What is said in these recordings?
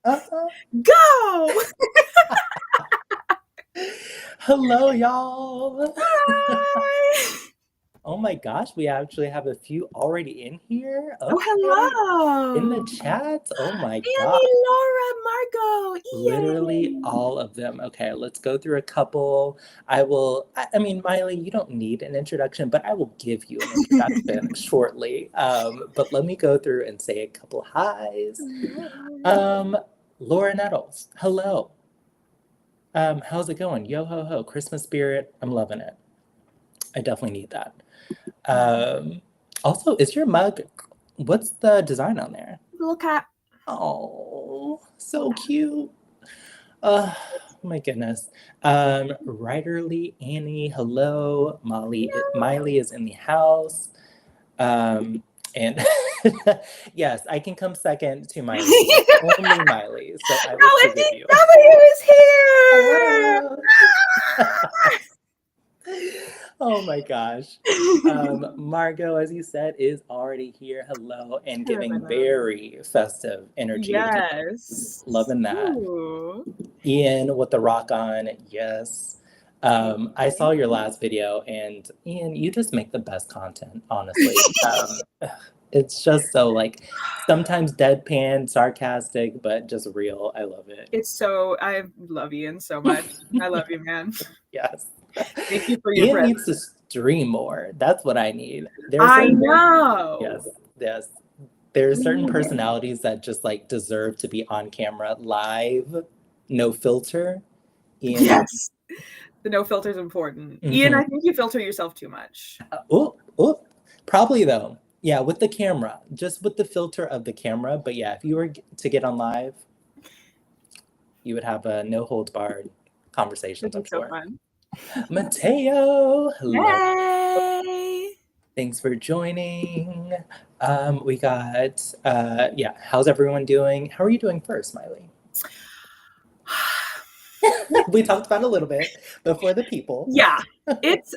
Uh-huh. Go! Hello, y'all. Hi! Oh my gosh, we actually have a few already in here. Oh, Okay. In the hello! chat. Oh my Annie, gosh. Laura, Margot, Literally yay! all of them. Okay, let's go through a couple. I mean, Miley, you don't need an introduction, but I will give you an introduction shortly. But let me go through and say a couple highs. Um, Laura Nettles, hello. How's it going? Yo ho ho, Christmas spirit. I'm loving it. I definitely need that. Um, Also, is your mug, what's the design on there? Little cat. Oh, Little so cat. cute. Uh, my goodness. Writerly Annie, hello. Miley is in the house. And yes, I can come second to Miley, but only Miley. So I will Rowan forgive you. DW is here! Hello. Oh my gosh. Margot, as you said, is already here. Hello, and Hello, my giving love. very festive energy again. Yes. Loving that. Ooh. Ian with the rock on, yes. Hey. I saw your last video, and Ian, you just make the best content, honestly. It's just so like sometimes deadpan, sarcastic, but just real. I love it. I love Ian so much. I love you, man. Yes. Thank you for your Ian needs to presence. stream more. That's what I need. There are I certain, know. yes, yes. There are We certain need it. personalities that just like deserve to be on camera live, no filter. Ian is, Yes. The no filter is important. Ian, mhm. I think you filter yourself too much. Oh, oh, probably though. Yeah, with the camera, just with the filter of the camera. But yeah, if you were to get on live, you would have a no holds barred This conversations, I'm is so sure. fun. Mateo, hello. Yay! Thanks for joining. We got, yeah, how's everyone doing? How are you doing first, Miley? We talked about a little bit before the people. Yeah. It's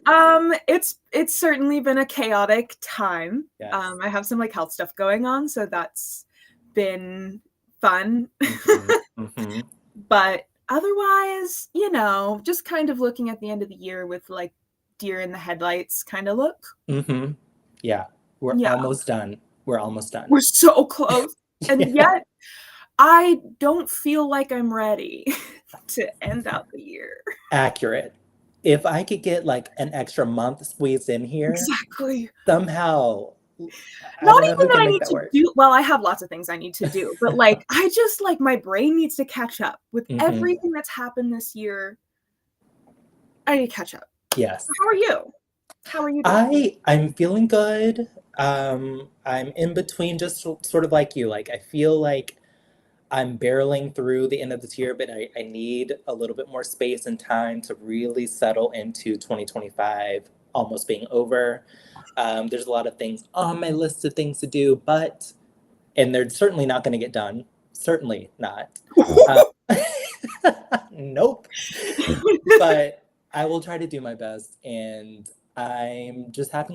certainly been a chaotic time. Yes. I have some like health stuff going on, so that's been fun. Mm-hmm. Mm-hmm. But otherwise, just kind of looking at the end of the year with like deer in the headlights kind of look. Mm-hmm. Yeah, we're Yeah, almost done. We're almost done. we're so close. And Yeah. yet I don't feel like I'm ready to end out the year. Accurate. If I could get like an extra month squeezed in here, Exactly. somehow, I Not don't know even who that can I make need that to work. do, well, I have lots of things I need to do, but like I just like my brain needs to catch up with Mm-hmm. everything that's happened this year. I need to catch up. Yes. How are you? How are you doing? I'm feeling good. I'm in between, just sort of like you. Like I feel like I'm barreling through the end of this year, but I need a little bit more space and time to really settle into 2025 almost being over. There's a lot of things on my list of things to do, and they're certainly not going to get done. Certainly not. Uh, nope. But I will try to do my best, and I'm just happy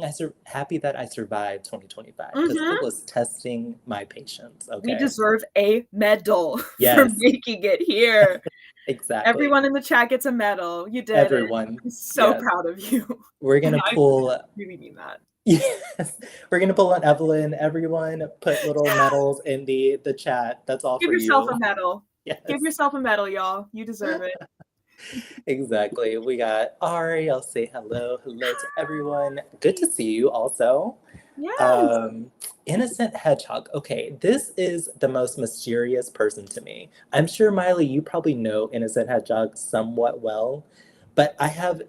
that I survived 2025 because Mm-hmm. it was testing my patience. We Okay. deserve a medal for Yes, making it here. exactly. Everyone in the chat gets a medal. You did it. Everyone. I'm so Yes. proud of you. We're And gonna I pull. really mean that. Yes, we're gonna pull on Evelyn. Everyone, put little medals in the chat. That's all Give for yourself you. a medal. Give Yes. yourself a medal, y'all. You deserve it. Exactly. We got Ari. I'll say hello. Hello to everyone. Good to see you also. Yes. Um, Innocent Hedgehog. Okay, this is the most mysterious person to me. I'm sure, Miley, you probably know Innocent Hedgehog somewhat well, but I have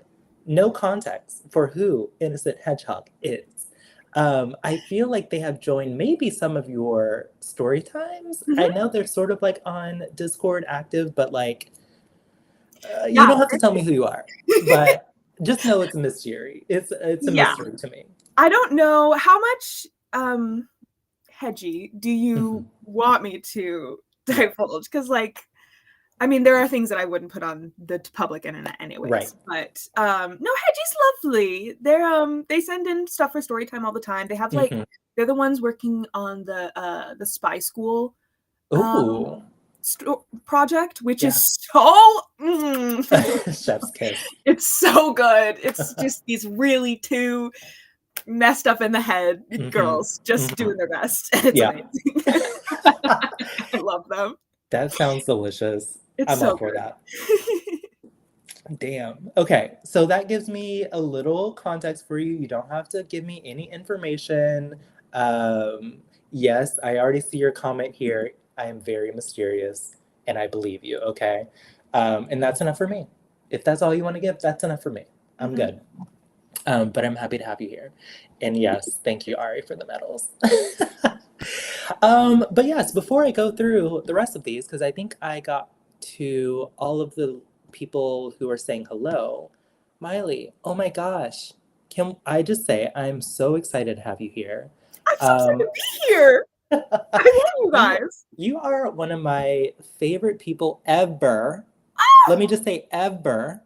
no context for who Innocent Hedgehog is. I feel like they have joined maybe some of your story times. I Mm-hmm. know they're sort of like on Discord active, but like you Yeah. don't have to tell me who you are, but just know it's a mystery. It's a Yeah. mystery to me. I don't know how much hedgy do Mhm. you want me to Yeah, divulge? Because like I mean, there are things that I wouldn't put on the public internet right. anyways. But no, Hedgie's lovely. They send in stuff for story time all the time. They have like Hmm. they're the ones working on the spy school. Um Ooh. project, which Yeah. is so Chef's kiss. it's so good. It's just these really two messed up in the head girls just doing their best, and it's amazing. I love them. That sounds delicious. It's I'm so all for good. that. Damn. Okay, so that gives me a little context for you. You don't have to give me any information. Yes, I already see your comment here. I am very mysterious, and I believe you, okay? And that's enough for me. If that's all you want to give, that's enough for me. I'm good. But I'm happy to have you here. And yes, thank you, Ari, for the medals. But yes, before I go through the rest of these, because I think I got to all of the people who are saying hello. Miley, oh my gosh. Can I just say I'm so excited to have you here. I'm so excited to be here. I love you guys. You are one of my favorite people ever. Let me just say ever,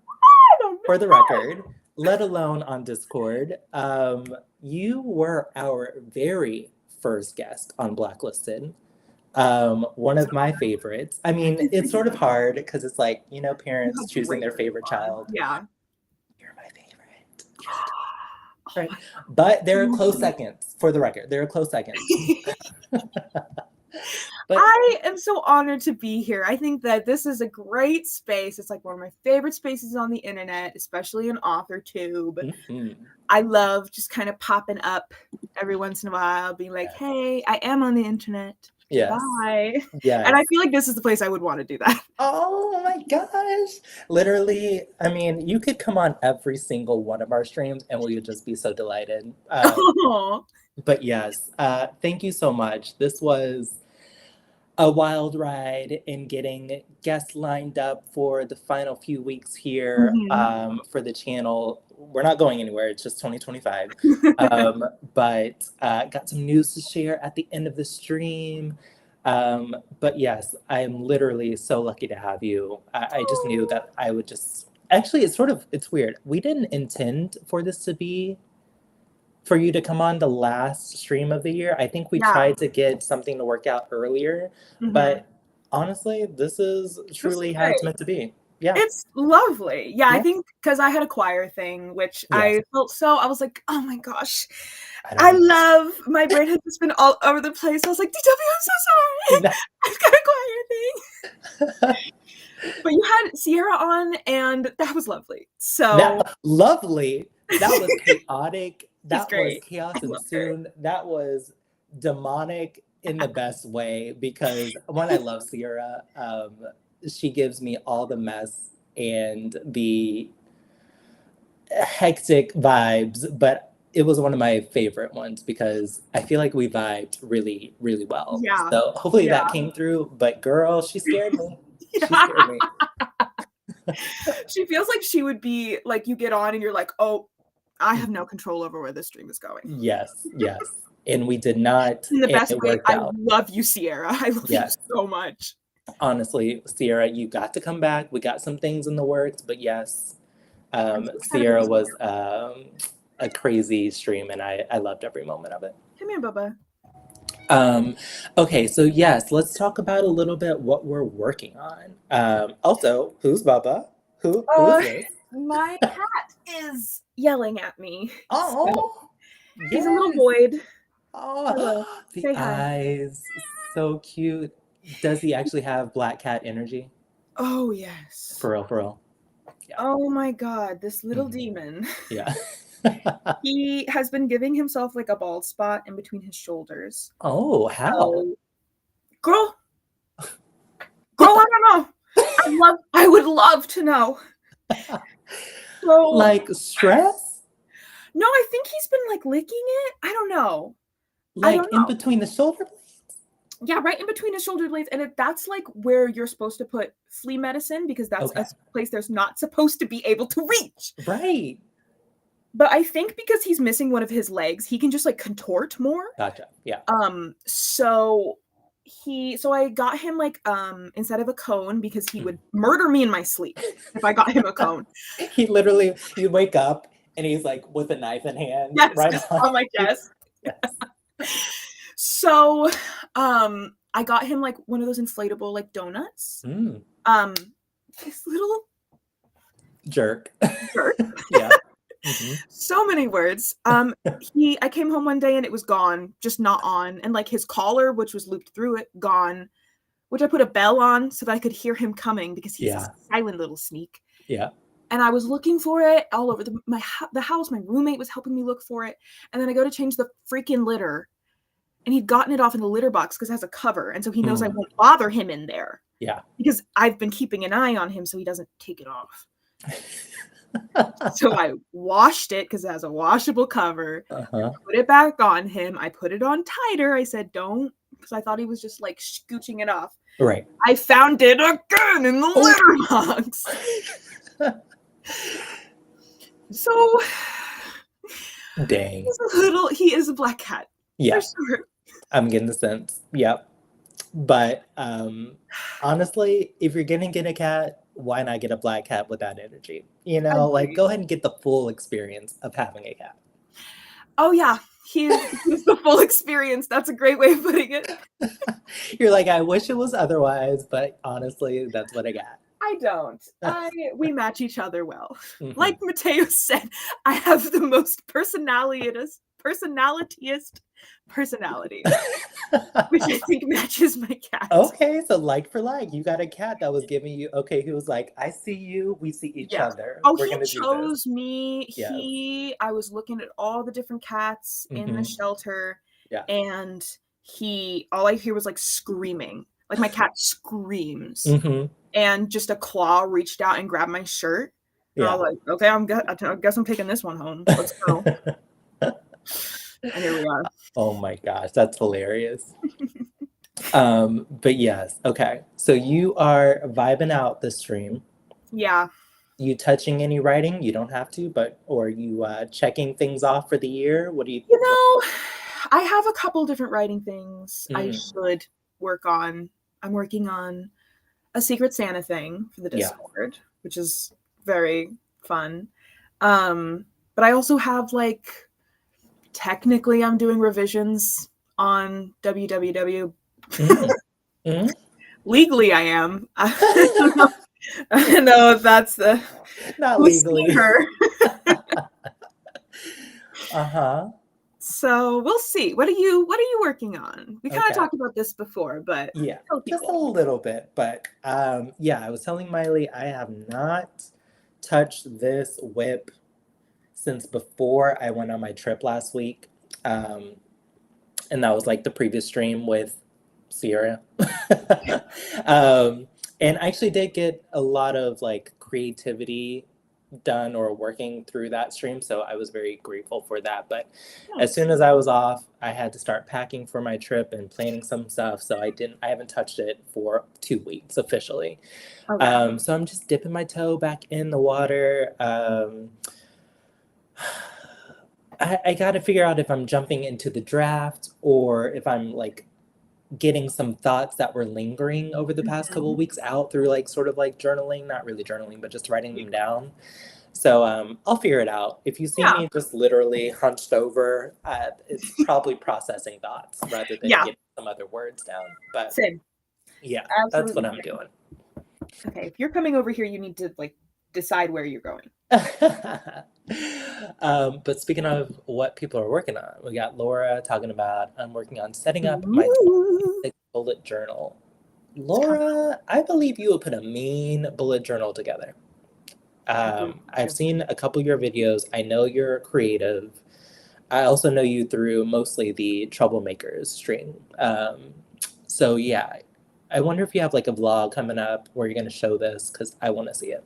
for the record, let alone on Discord. You were our very first guest on Blacklisted. One of my favorites. I mean, it's sort of hard because it's like, you know, parents choosing their favorite child. Yeah. You're my favorite. Right. But there are close seconds, for the record. There are close seconds. But I am so honored to be here. I think that this is a great space. It's like one of my favorite spaces on the internet, especially in AuthorTube. I love just kind of popping up every once in a while, being like, hey, I am on the internet. Yes. Bye. Yes. And I feel like this is the place I would want to do that. Oh my gosh. Literally, I mean, you could come on every single one of our streams and we would just be so delighted. But yes, thank you so much. This was a wild ride in getting guests lined up for the final few weeks here for the channel. We're not going anywhere. It's just 2025. But got some news to share at the end of the stream. But yes, I am literally so lucky to have you. I just knew that I would just... Actually, it's weird. We didn't intend for this to be for you to come on the last stream of the year. I think we tried to get something to work out earlier, but honestly, this is truly how it's meant to be. Yeah. It's lovely. Yeah, I think because I had a choir thing, which I felt I was like, oh my gosh, I love, my brain had just been all over the place. I was like, DW, I'm so sorry. I've got a choir thing. But you had Sierra on, and that was lovely. So lovely. That was chaotic. That was chaos and soon. That was demonic in the best way, because when I love Sierra, she gives me all the mess and the hectic vibes, but it was one of my favorite ones because I feel like we vibed really, really well. Yeah. So hopefully that came through, but girl, she scared me. She scared me. She feels like she would be like, you get on and you're like, oh, I have no control over where this stream is going. Yes, yes. And we did not. In the best way. I love you, Sierra. I love you so much. Honestly, Sierra, you got to come back. We got some things in the works, but yes, Sierra was a crazy stream, and I loved every moment of it. Come here, Bubba. Okay, so yes, let's talk about a little bit what we're working on. Also, who's Bubba? Who is this? My cat is yelling at me. Oh, so he's a little void. Oh, the eyes, so cute. Does he actually have black cat energy? Oh, yes. For real. Yeah. Oh my God, this little demon. Yeah. He has been giving himself like a bald spot in between his shoulders. Oh, how? So, girl, I don't know. I would love to know. So, like stress? No, I think he's been like licking it. I don't know. Like in between the shoulder blades? Yeah, right in between his shoulder blades. And that's like where you're supposed to put flea medicine, because that's a place there's not supposed to be able to reach. Right. But I think because he's missing one of his legs, he can just like contort more. Gotcha. Yeah. So I got him like instead of a cone, because he would murder me in my sleep if I got him a cone. He literally, you wake up and he's like with a knife in hand, right on my chest. Yes. So I got him like one of those inflatable like donuts. This little jerk. jerk. Yeah. Mm-hmm. So many words. I came home one day and it was gone, just not on. And like his collar, which was looped through it, gone. Which I put a bell on so that I could hear him coming because he's a silent little sneak. Yeah. And I was looking for it all over the house. My roommate was helping me look for it. And then I go to change the freaking litter. And he'd gotten it off in the litter box because it has a cover. And so he knows I won't bother him in there. Yeah. Because I've been keeping an eye on him so he doesn't take it off. So I washed it because it has a washable cover. Put it back on him. I put it on tighter. I said, don't, because I thought he was just like scooching it off. Right. I found it again in the litter box. So, dang. He is a black cat. Yeah. For sure. I'm getting the sense. Yep. But honestly, if you're gonna get a cat, why not get a black cat with that energy? You know, like go ahead and get the full experience of having a cat. Oh yeah, he's the full experience. That's a great way of putting it. You're like, I wish it was otherwise, but honestly, that's what I got. I don't. We match each other well. Mm-hmm. Like Mateo said, I have the most personalitiest personality, which I think matches my cat. Okay, so like for like, you got a cat that was giving you. Okay, he was like, I see you, we see each other. Oh, he chose me. Yes. I was looking at all the different cats in the shelter, and all I hear was like screaming. Like my cat screams, and just a claw reached out and grabbed my shirt. And I was like, okay, I guess I'm taking this one home. Let's go. And here we are. Oh my gosh, that's hilarious. But yes, okay. So you are vibing out the stream. Yeah. You touching any writing? You don't have to, or you checking things off for the year? What do you? You know, I have a couple different writing things I should work on. I'm working on a Secret Santa thing for the Discord, which is very fun. But I also have like, technically I'm doing revisions on www. Legally I am. I don't know if that's the not legally. So we'll see. What are you working on? We kind of talked about this before, but just a little bit. But I was telling Maile I have not touched this whip since before I went on my trip last week. And that was like the previous stream with Sierra. And I actually did get a lot of like creativity done or working through that stream, so I was very grateful for that. But as soon as I was off, I had to start packing for my trip and planning some stuff, so I haven't touched it for 2 weeks officially. So I'm just dipping my toe back in the water. I got to figure out if I'm jumping into the draft or if I'm like getting some thoughts that were lingering over the past couple of weeks out through like sort of like journaling, not really journaling, but just writing them down. So I'll figure it out. If you see me just literally hunched over, it's probably processing thoughts rather than getting some other words down. But same. Yeah, absolutely. That's what I'm doing. Okay, if you're coming over here, you need to like decide where you're going. But speaking of what people are working on, we got Laura talking about I'm working on setting up my bullet journal. Laura, I believe you will put a mean bullet journal together. I've seen a couple of your videos. I know you're creative. I also know you through mostly the Troublemakers stream. So yeah, I wonder if you have like a vlog coming up where you're going to show this, because I want to see it.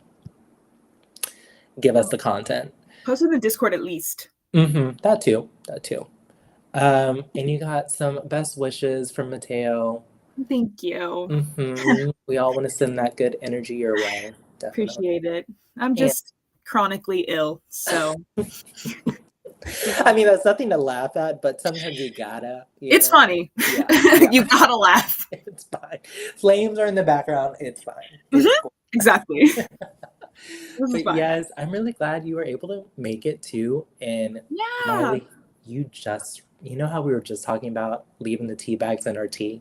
Give us the content. Post in the Discord at least. That too. And you got some best wishes from Mateo. Thank you. We all want to send that good energy your way. Definitely. Appreciate it. I'm just chronically ill, so. I mean, that's nothing to laugh at, but sometimes you gotta. It's funny. Yeah. You gotta laugh. It's fine. Flames are in the background. It's fine. Cool. Exactly. But yes, I'm really glad you were able to make it too. And Maile, you know how we were just talking about leaving the tea bags in our tea?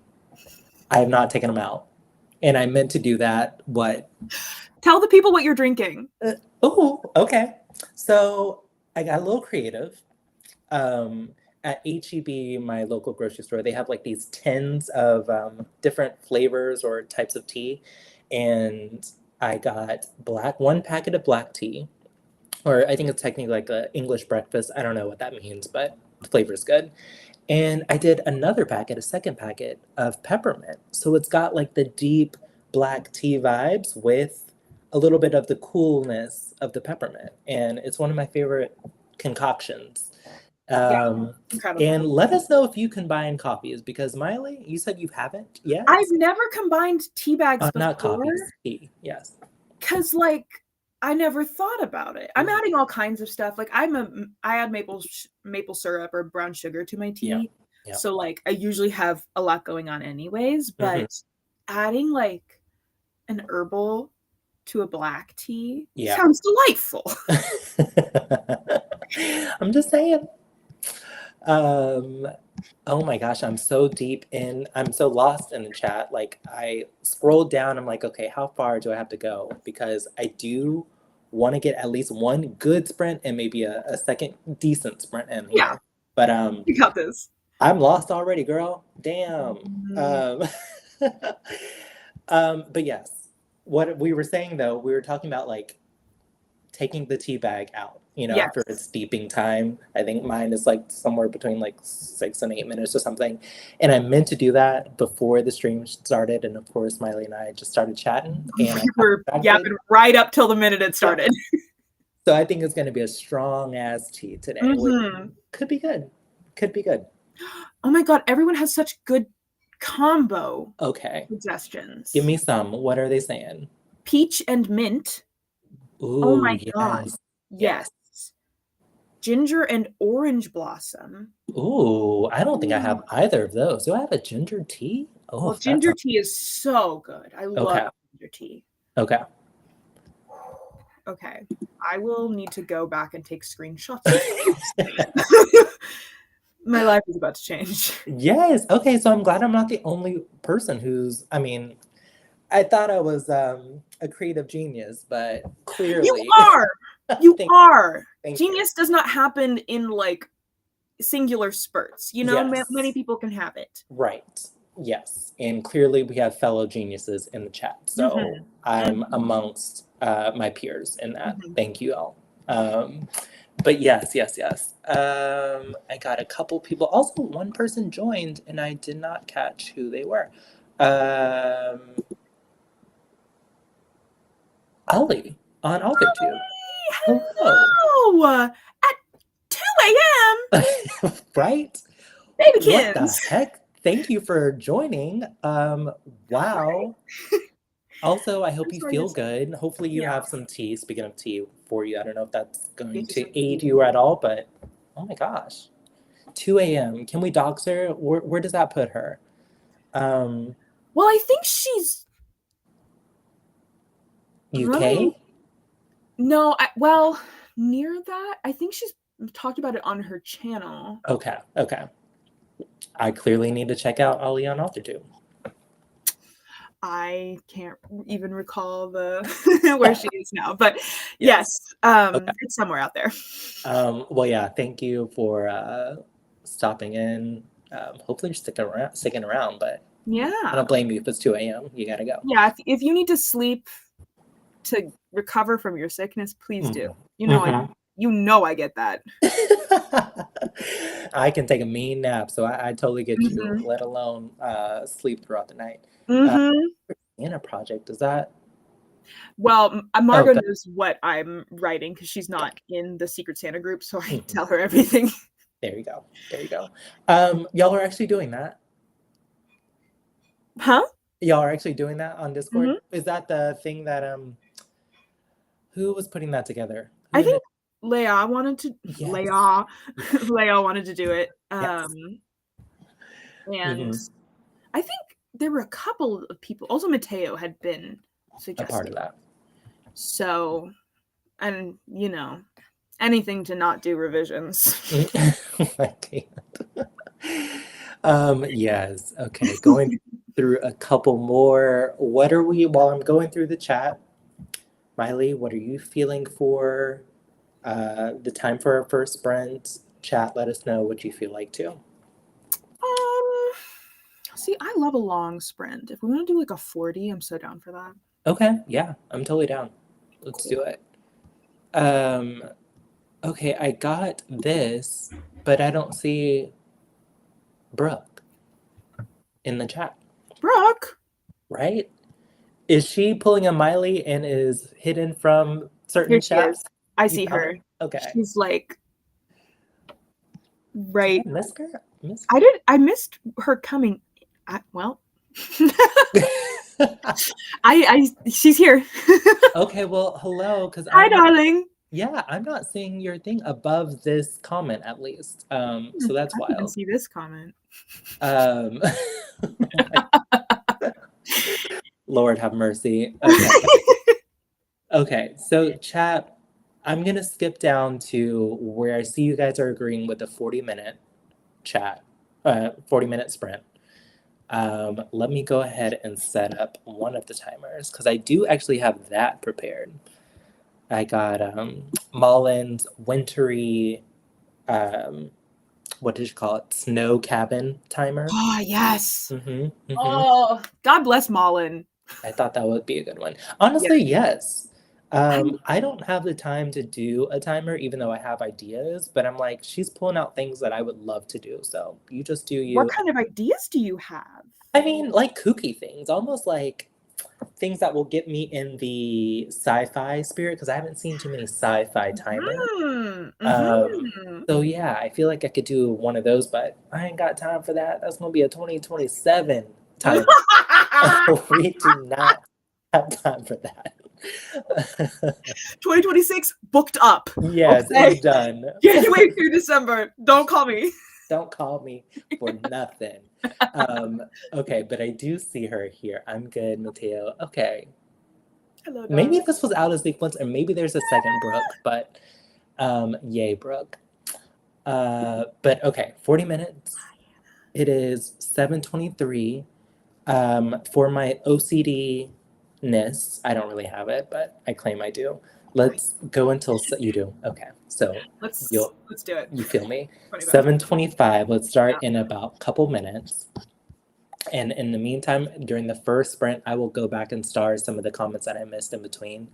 I have not taken them out. And I meant to do that. What? Tell the people what you're drinking. Oh, okay. So I got a little creative. At HEB, my local grocery store, they have like these tins of different flavors or types of tea. And I got one packet of black tea, or I think it's technically like a English breakfast. I don't know what that means, but the flavor is good. And I did a second packet of peppermint. So it's got like the deep black tea vibes with a little bit of the coolness of the peppermint. And it's one of my favorite concoctions. Incredible. And let us know if you combine coffees, because Maile, you said you haven't yet? I've never combined tea bags before. Not coffees, tea, yes. Because like, I never thought about it. I'm adding all kinds of stuff. Like I add maple syrup or brown sugar to my tea. Yeah. So like I usually have a lot going on anyways, but adding like an herbal to a black tea sounds delightful. I'm just saying. Oh my gosh, I'm so lost in the chat. Like I scrolled down, I'm like, okay, how far do I have to go? Because I do want to get at least one good sprint and maybe a second decent sprint in here. Yeah. But you got this. I'm lost already, girl. Damn. But yes, what we were saying though, we were talking about like taking the tea bag out, after its steeping time. I think mine is like somewhere between like 6 and 8 minutes or something. And I meant to do that before the stream started. And of course, Maile and I just started chatting. And we were yapping right up till the minute it started. So I think it's going to be a strong ass tea today. Which could be good. Could be good. Oh my God, everyone has such good combo suggestions. Give me some. What are they saying? Peach and mint. Ooh, oh my God. Yes. Ginger and orange blossom. Ooh, I don't think I have either of those. Do I have a ginger tea? Oh, well, ginger tea is so good. I love ginger tea. Okay. I will need to go back and take screenshots. My life is about to change. Yes. Okay, so I'm glad I'm not the only person I thought I was a creative genius, but clearly you are. You are. Genius does not happen in like singular spurts. Many people can have it. Right. Yes. And clearly we have fellow geniuses in the chat. So I'm amongst my peers in that. Thank you all. But yes. I got a couple people. Also, one person joined and I did not catch who they were. Ollie on AuthorTube. Hello. At 2 a.m. Right? Babykins. What the heck? Thank you for joining. Wow. Also, I hope you feel good. Hopefully you have some tea, speaking of tea, for you. I don't know if that's going to aid you at all, but oh my gosh. 2 a.m. Can we dox her? Where does that put her? Well, I think she's UK? No, near that. I think she's talked about it on her channel. Okay. I clearly need to check out Ollie on AuthorTube. I can't even recall where she is now, but yes, it's somewhere out there. Well, yeah, thank you for stopping in. Hopefully you're sticking around, but I don't blame you if it's 2 a.m. You gotta go. Yeah, if you need to sleep to recover from your sickness, please do. I get that. I can take a mean nap, so I totally get you, let alone sleep throughout the night. In a project, is that? Well, Margot knows what I'm writing because she's not in the Secret Santa group, so I tell her everything. There you go. Y'all are actually doing that? Huh? Y'all are actually doing that on Discord? Is that the thing that who was putting that together? I think Leia wanted to. Leia wanted to do it. And I think there were a couple of people. Also, Mateo had been suggested. A part of that. So, and anything to not do revisions. Yes. Okay. Going through a couple more. While I'm going through the chat, Miley, what are you feeling for the time for our first sprint? Chat, let us know what you feel like too. See, I love a long sprint. If we want to do like a 40, I'm so down for that. Okay, yeah, I'm totally down. Let's do it. Okay, I got this, but I don't see Brooke in the chat. Brooke? Right? Is she pulling a Miley and is hidden from certain Here she chats? is. I You see found her. Okay. She's like Did right. I miss her? I missed her coming. Well, she's here. Okay, well, hello, because Hi, darling. Yeah, I'm not seeing your thing above this comment at least. So that's I didn't even wild. see this comment. Um, Lord have mercy. Okay. Okay, so chat, I'm gonna skip down to where I see you guys are agreeing with the 40-minute chat, 40-minute sprint. Let me go ahead and set up one of the timers because I do actually have that prepared. I got Mullen's wintry, what did you call it? Snow cabin timer. Oh, yes. Mm-hmm. Oh, God bless Mullen. I thought that would be a good one. Honestly, yes. I don't have the time to do a timer, even though I have ideas, but I'm like, she's pulling out things that I would love to do. So you just do What you. kind of ideas do you have? I mean, like kooky things, almost like things that will get me in the sci-fi spirit, because I haven't seen too many sci-fi timers. So yeah, I feel like I could do one of those, but I ain't got time for that. That's gonna be a 2027 timer. We do not have time for that. 2026 booked up. Yes, Okay. it's done. January through December. Don't call me. Don't call me for nothing. Okay, but I do see her here. I'm good, Mateo. Okay. Hello, Maybe darling. this was out of sequence, or maybe there's a second Brooke, but yay, Brooke. But okay, 40 minutes. It is 7:23. For my OCD-ness, I don't really have it, but I claim I do. Let's go until you do. Okay, so Let's you do it. feel me. 25. 7:25. Let's start in about a couple minutes. And in the meantime, during the first sprint, I will go back and star some of the comments that I missed in between,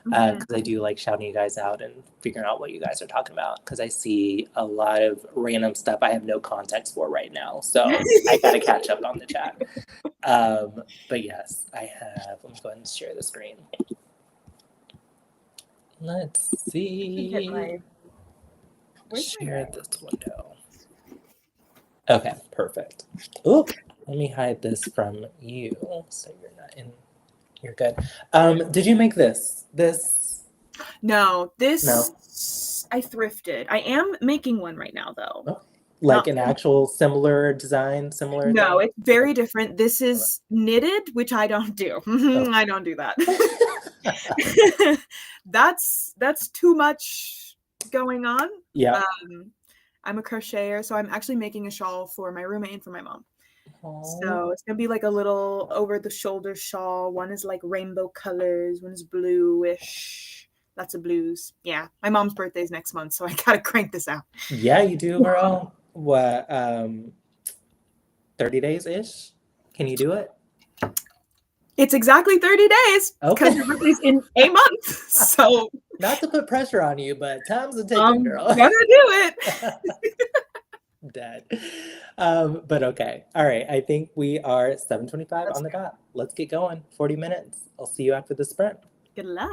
because I do like shouting you guys out and figuring out what you guys are talking about, because I see a lot of random stuff I have no context for right now. So I got to catch up on the chat. But yes, I have. Let me go ahead and share the screen. Let's see. Share this window. Okay, perfect. Oop. Let me hide this from you so you're not in. You're good. Did you make this? No, this No. I thrifted. I am making one right now though. Oh. Like an actual similar design, similar No, thing? it's very different. This is knitted, which I don't do. Oh. I don't do that. That's too much going on. Yeah. I'm a crocheter, so I'm actually making a shawl for my roommate and for my mom. Aww. So it's gonna be like a little over the shoulder shawl. One is like rainbow colors, one is bluish. Lots of blues. Yeah. My mom's birthday is next month, so I gotta crank this out. Yeah, you do, girl. What, 30 days-ish? Can you do it? It's exactly 30 days because Okay. your birthday's in a month. So Not to put pressure on you, but time's a ticking, girl. Gonna do it. Dead. But okay. All right. I think we are 7:25 on the dot. Let's get going. 40 minutes. I'll see you after the sprint. Good luck.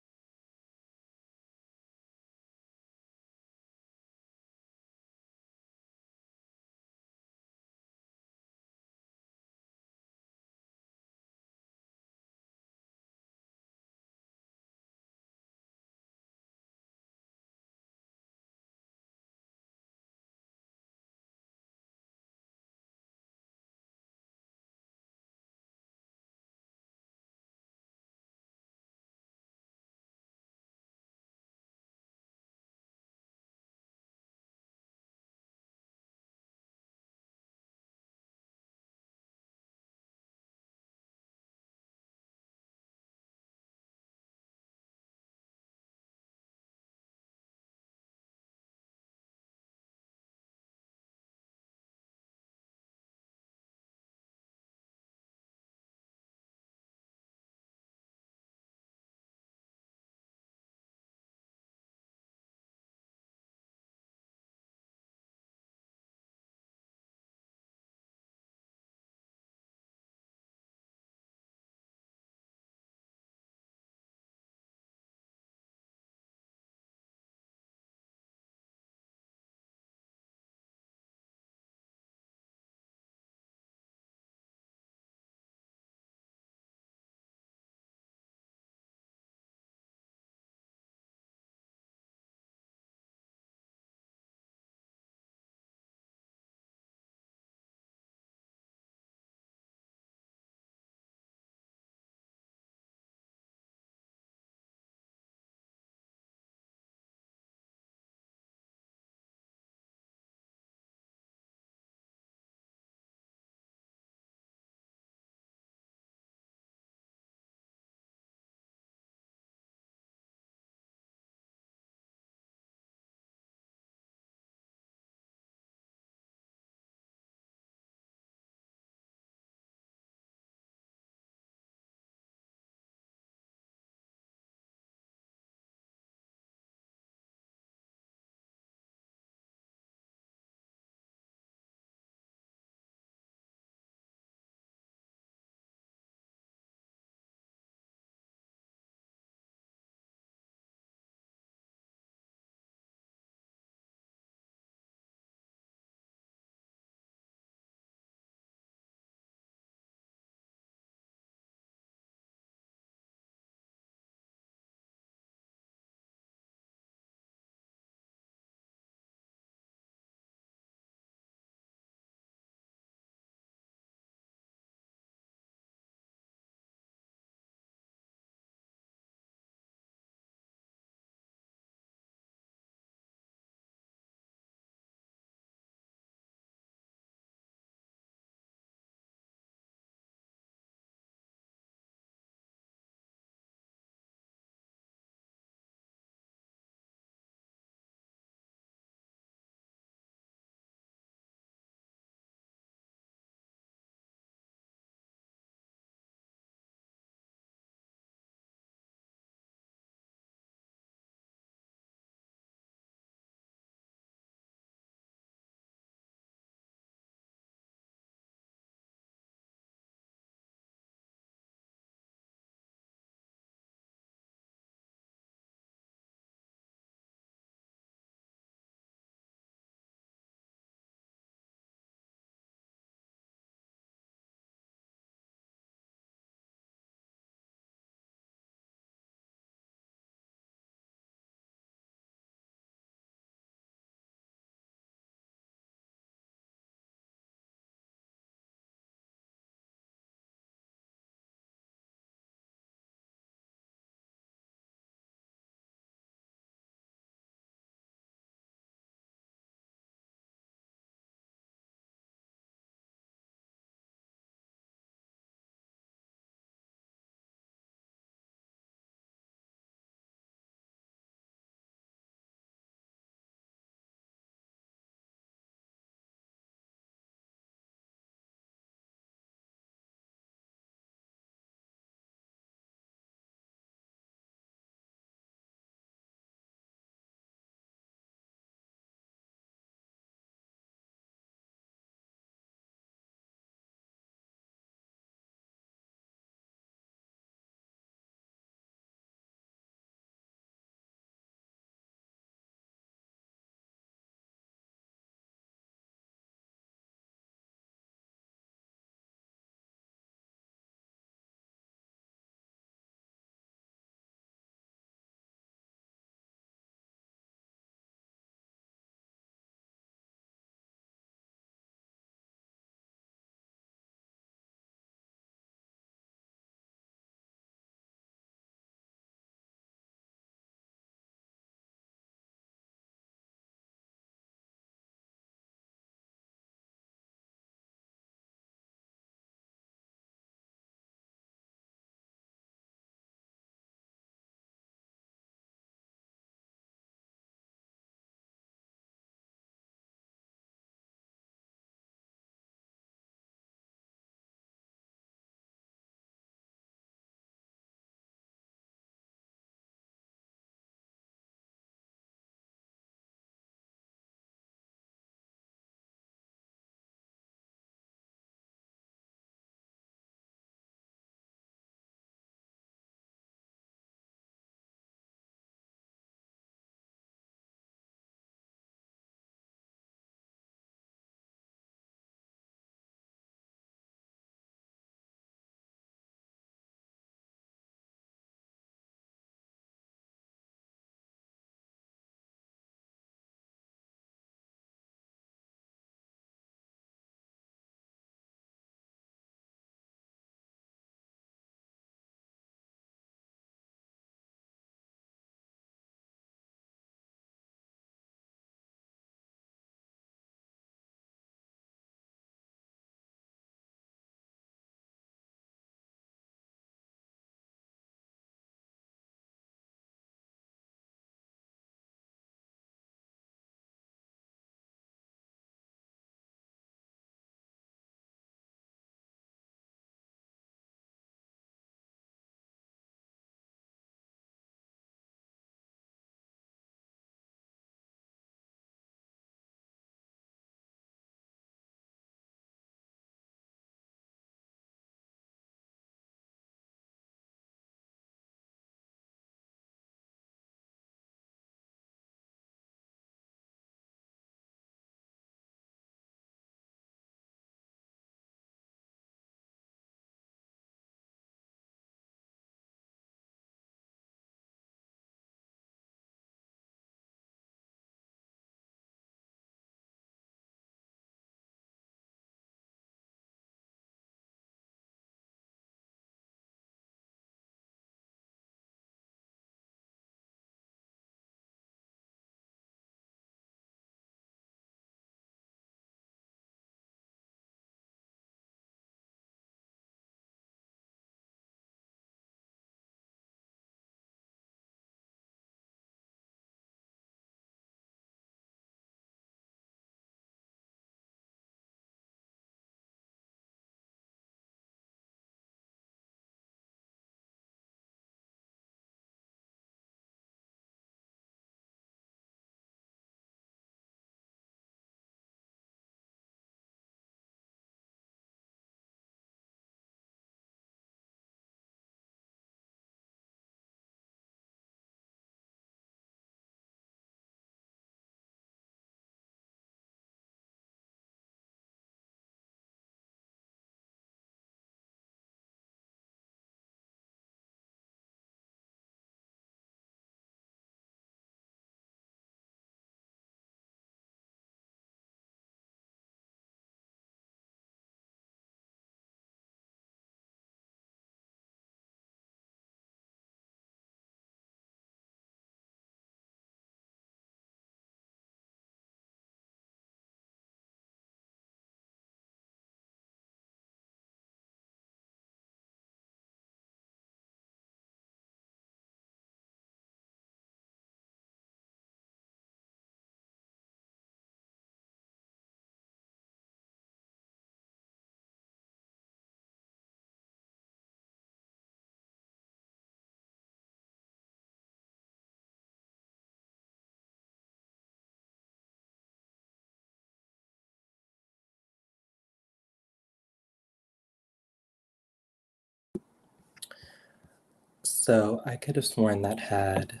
So I could have sworn that had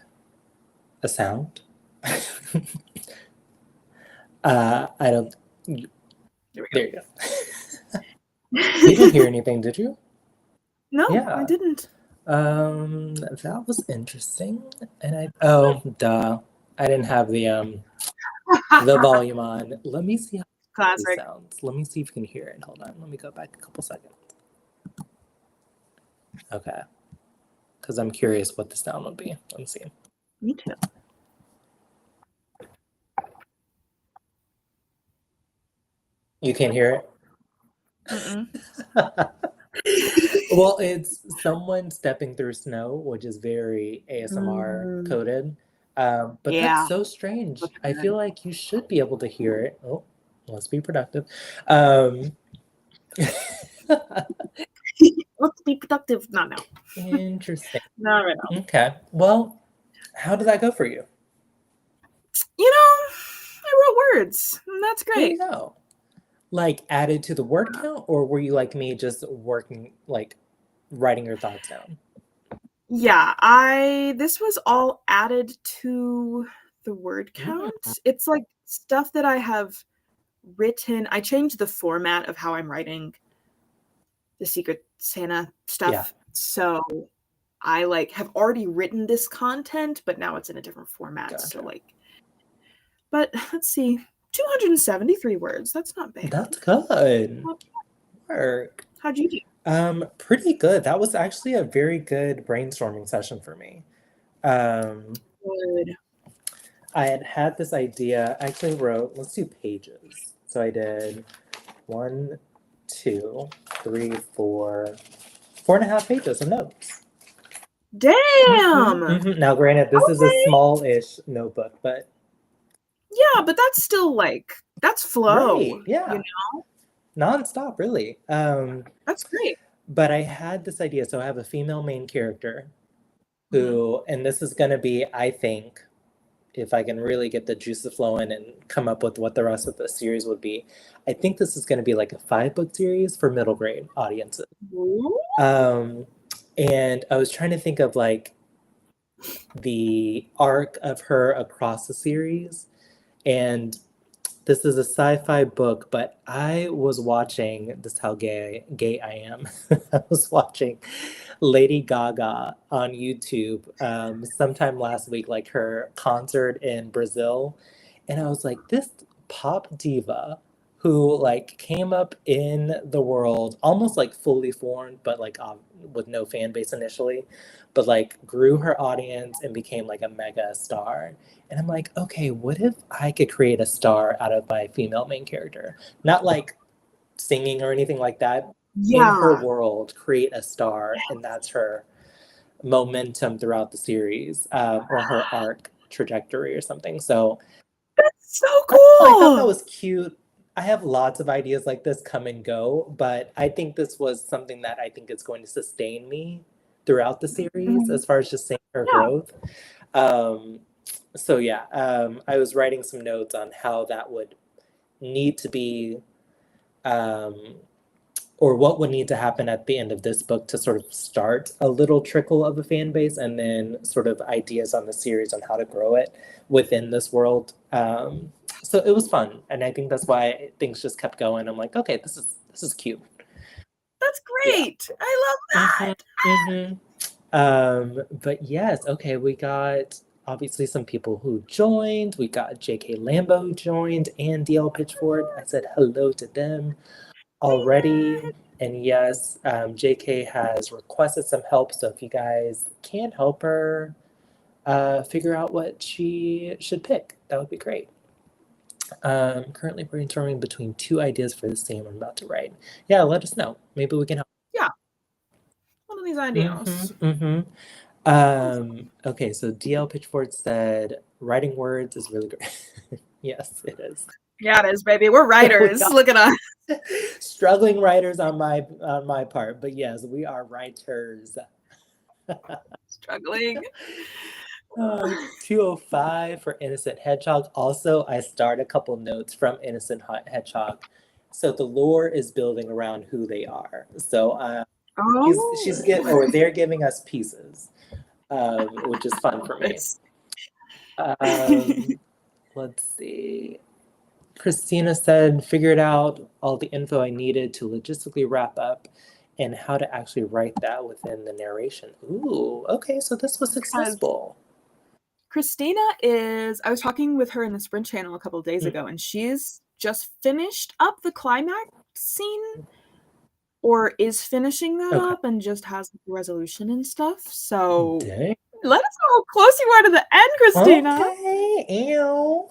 a sound. I don't. There you go. You didn't hear anything, did you? No, Yeah. I didn't. That was interesting. And duh. I didn't have the volume on. Let me see how Classic. it sounds. Let me see if you can hear it. Hold on. Let me go back a couple seconds. Okay. Because I'm curious what the sound would be. Let me see. Me too. You can't hear it? Well, it's someone stepping through snow, which is very ASMR coded. But that's so strange. I feel like you should be able to hear it. Oh, let's be productive. Let's be productive. Not now. Interesting. Not right now. Okay. Well, how did that go for you? You know, I wrote words. And that's great. There you go. Like added to the word count, or were you like me, just working, like writing your thoughts down? Yeah, this was all added to the word count. It's like stuff that I have written. I changed the format of how I'm writing the Secret Santa stuff. Yeah. So I like have already written this content, but now it's in a different format. Gotcha. So like, but let's see, 273 words. That's not bad. That's good. Work. How'd you do? Pretty good. That was actually a very good brainstorming session for me. Good. I had this idea. I actually wrote, let's do pages. So I did 1, 2, 3, 4, 4.5 pages of notes. Damn. Now, granted, this is a small-ish notebook, but yeah, but that's still like that's flow. Right, yeah. You know? Nonstop, really. That's great. But I had this idea. So I have a female main character who, and this is going to be, I think, if I can really get the juices flowing and come up with what the rest of the series would be, I think this is going to be like a 5-book series for middle grade audiences. And I was trying to think of like the arc of her across the series. And this is a sci-fi book, but I was watching, this is how gay I am. I was watching Lady Gaga on YouTube sometime last week, like her concert in Brazil. And I was like, this pop diva who like came up in the world almost like fully formed, but like with no fan base initially, but like grew her audience and became like a mega star. And I'm like, okay, what if I could create a star out of my female main character? Not like singing or anything like that. Yeah. In her world, create a star, and that's her momentum throughout the series, or her arc trajectory or something. So that's so cool. I thought that was cute. I have lots of ideas like this come and go, but I think this was something that I think is going to sustain me throughout the series as far as just seeing her growth. So yeah, I was writing some notes on how that would need to be, or what would need to happen at the end of this book to sort of start a little trickle of a fan base, and then sort of ideas on the series on how to grow it within this world. So it was fun, and I think that's why things just kept going. I'm like, okay, this is cute. That's great. Yeah. I love that. But yes, okay, we got obviously some people who joined. We got J.K. Lambo who joined, and DL Pitchford. I said hello to them already. And yes, JK has requested some help, so if you guys can help her figure out what she should pick, that would be great. Currently brainstorming between 2 ideas for the same I'm about to write. Yeah, let us know. Maybe we can help. Yeah. One of these ideas. Okay, so DL Pitchford said writing words is really great. Yes, it is. Yeah, it is, baby. We're writers. Look at us. Struggling writers on my part, but yes, we are writers. Struggling. 205 for Innocent Hedgehog. Also, I starred a couple notes from Innocent Hedgehog. So the lore is building around who they are. So they're giving us pieces. which is fun for me. Let's see. Christina said, figured out all the info I needed to logistically wrap up and how to actually write that within the narration. Ooh, okay, so this was successful. Christina I was talking with her in the Sprint channel a couple of days ago, and she's just finished up the climax scene, or is finishing that up and just has the resolution and stuff. So Dang. Let us know how close you are to the end, Christina. Okay, ew.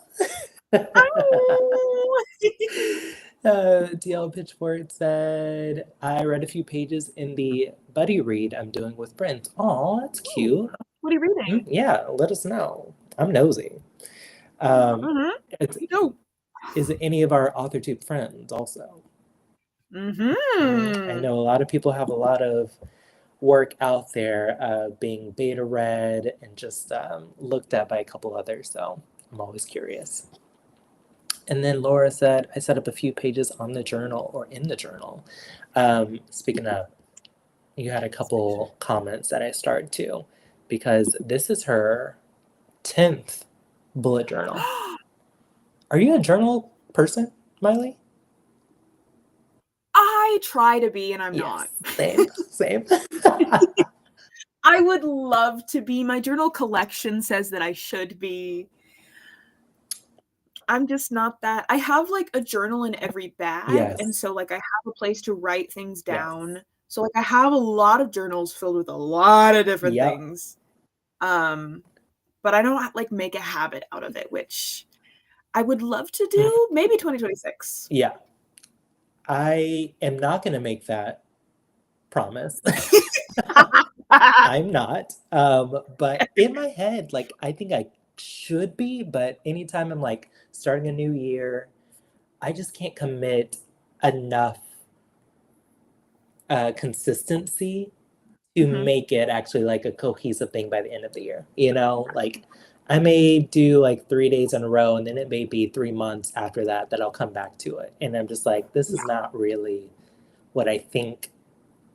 DL Pitchfork said, I read a few pages in the buddy read I'm doing with Brent. Oh, that's cute. What are you reading? Yeah, let us know. I'm nosy. Is it any of our AuthorTube friends also? I know a lot of people have a lot of work out there being beta read and just looked at by a couple others, so I'm always curious. And then Laura said, I set up a few pages on the journal or in the journal. Speaking of, you had a couple comments that I started to, because this is her 10th bullet journal. Are you a journal person, Miley? I try to be, and I'm not. Same. I would love to be. My journal collection says that I should be. I'm just not that. I have like a journal in every bag, and so like I have a place to write things down. So like I have a lot of journals filled with a lot of different things. But I don't like make a habit out of it, which I would love to do. Maybe 2026. Yeah. I am not going to make that promise. I'm not. But in my head, like, I think I should be, but anytime I'm like starting a new year, I just can't commit enough consistency to make it actually like a cohesive thing by the end of the year. You know, like I may do like 3 days in a row, and then it may be 3 months after that I'll come back to it. And I'm just like, this is not really what I think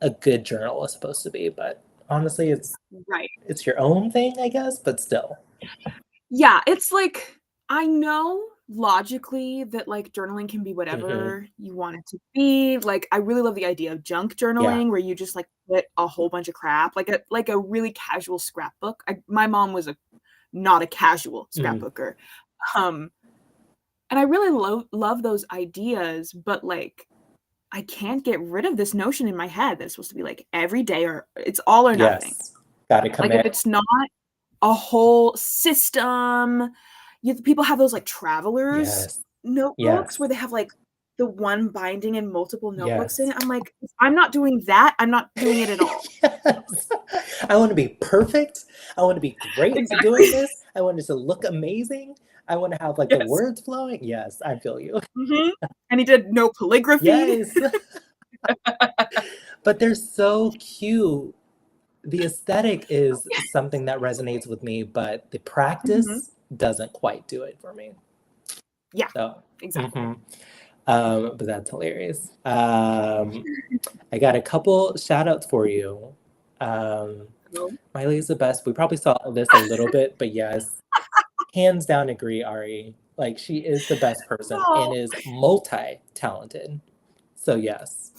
a good journal is supposed to be. But honestly, it's your own thing, I guess, but still. Yeah, it's like, I know logically that like journaling can be whatever you want it to be. Like I really love the idea of junk journaling where you just like put a whole bunch of crap, like a really casual scrapbook. My mom was not a casual scrapbooker. And I really love those ideas, but like I can't get rid of this notion in my head that it's supposed to be like every day or it's all or nothing. Gotta commit. Like if it's not a whole system, people have those like travelers notebooks where they have like the one binding and multiple notebooks in it. I'm like, if I'm not doing that, I'm not doing it at all. I want to be perfect. I want to be great at doing this. I want it to look amazing. I want to have like the words flowing. Yes, I feel you. And he did no calligraphy. Yes. But they're so cute. The aesthetic is something that resonates with me, but the practice doesn't quite do it for me. Yeah, so, exactly. But that's hilarious. I got a couple shout outs for you. Miley is the best. We probably saw this a little bit, but yes, hands down agree, Ari. Like she is the best person and is multi-talented. So yes.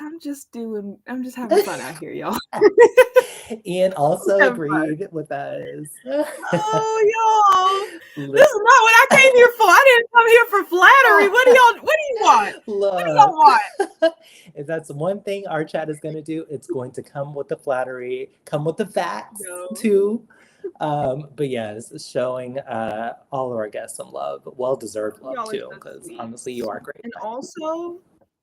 I'm just having fun out here, y'all. Ian also agreed with us. Oh, y'all. This is not what I came here for. I didn't come here for flattery. What do you want? Look, what do y'all want? If that's one thing our chat is going to do, it's going to come with the flattery, come with the facts too. But yes, showing all of our guests some love, well-deserved love too, because honestly, you are great. And also,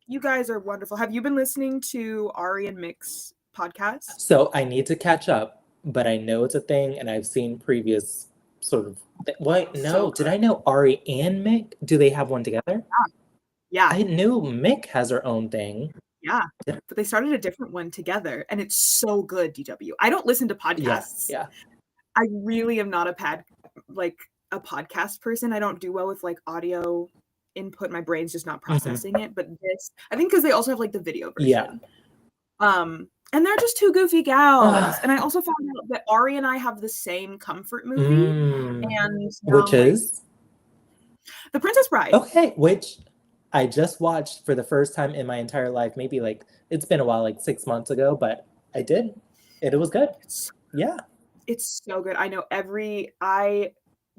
you guys are wonderful. Have you been listening to Ari and Mick's podcast? So I need to catch up, but I know it's a thing, and I've seen previous sort of. What? No, did I know Ari and Mick? Do they have one together? Yeah. I knew Mick has her own thing. Yeah, but they started a different one together, and it's so good. DW. I don't listen to podcasts. Yeah. I really am not a podcast person. I don't do well with like audio input. My brain's just not processing it. But this, I think, because they also have like the video version. Yeah. And they're just two goofy gals. And I also found out that Ari and I have the same comfort movie. And which is? The Princess Bride. Okay, which I just watched for the first time in my entire life. Maybe like, it's been a while, like 6 months ago, but I did. And it was good. Yeah. It's so good. I know I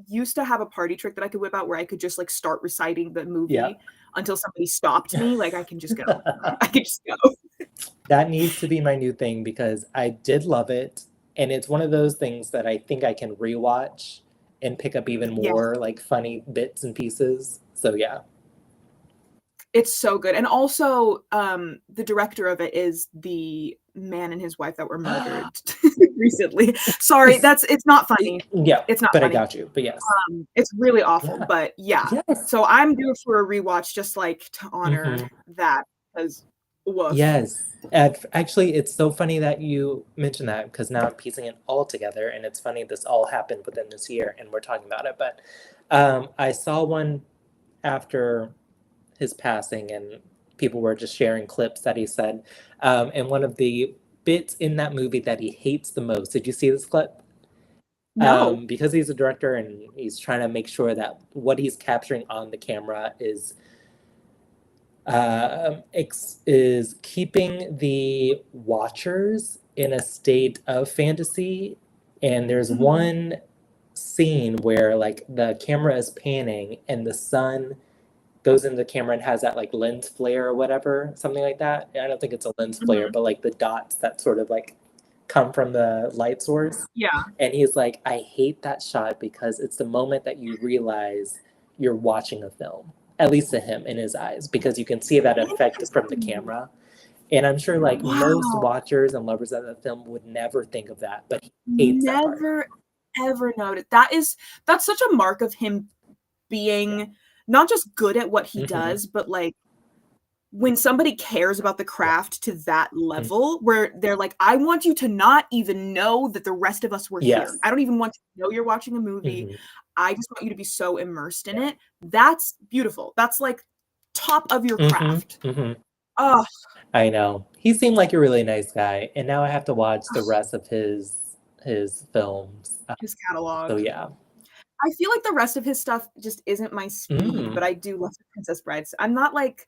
used to have a party trick that I could whip out where I could just like start reciting the movie until somebody stopped me. Like I can just go. I can just go. That needs to be my new thing because I did love it. And it's one of those things that I think I can rewatch and pick up even more like funny bits and pieces. So yeah. It's so good. And also, the director of it is the man and his wife that were murdered recently. Sorry, it's not funny. Yeah, it's not but funny. I got you. But yes. It's really awful, but yeah. Yes. So I'm due for a rewatch just like to honor that because woof. Yes. Actually, it's so funny that you mentioned that because now I'm piecing it all together, and it's funny this all happened within this year, and we're talking about it. But I saw one after his passing, and people were just sharing clips that he said. And one of the bits in that movie that he hates the most. Did you see this clip? No. Because he's a director and he's trying to make sure that what he's capturing on the camera is keeping the watchers in a state of fantasy. And there's one scene where like the camera is panning and the sun goes into the camera and has that like lens flare or whatever, something like that. I don't think it's a lens flare, but like the dots that sort of like come from the light source. Yeah. And he's like, I hate that shot because it's the moment that you realize you're watching a film, at least to him in his eyes, because you can see that effect from the camera. And I'm sure like most watchers and lovers of the film would never think of that, but he hates that part. Never ever noted. That's such a mark of him being not just good at what he does, but like when somebody cares about the craft to that level where they're like, I want you to not even know that the rest of us were here. I don't even want you to know you're watching a movie. I just want you to be so immersed in it. That's beautiful. That's like top of your craft. Oh, I know. He seemed like a really nice guy, and now I have to watch the rest of his films. His catalog. So yeah. I feel like the rest of his stuff just isn't my speed, but I do love the Princess Bride. I'm not like,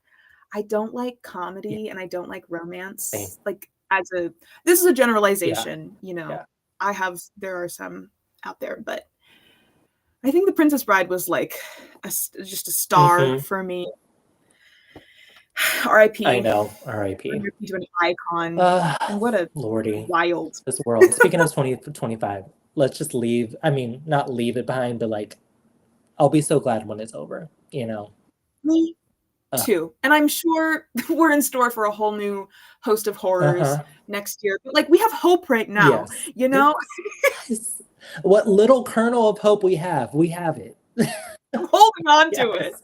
I don't like comedy and I don't like romance. Same. Like this is a generalization, you know. There are some out there, but I think the Princess Bride was like just a star for me. R.I.P. I know, R.I.P. To an icon. And what a Lordy, wild this world. Speaking of 2025, let's just leave. I mean, not leave it behind, but like, I'll be so glad when it's over. You know. Me too. And I'm sure we're in store for a whole new host of horrors next year. But like, we have hope right now. You know. What little kernel of hope we have it. I'm holding on to it.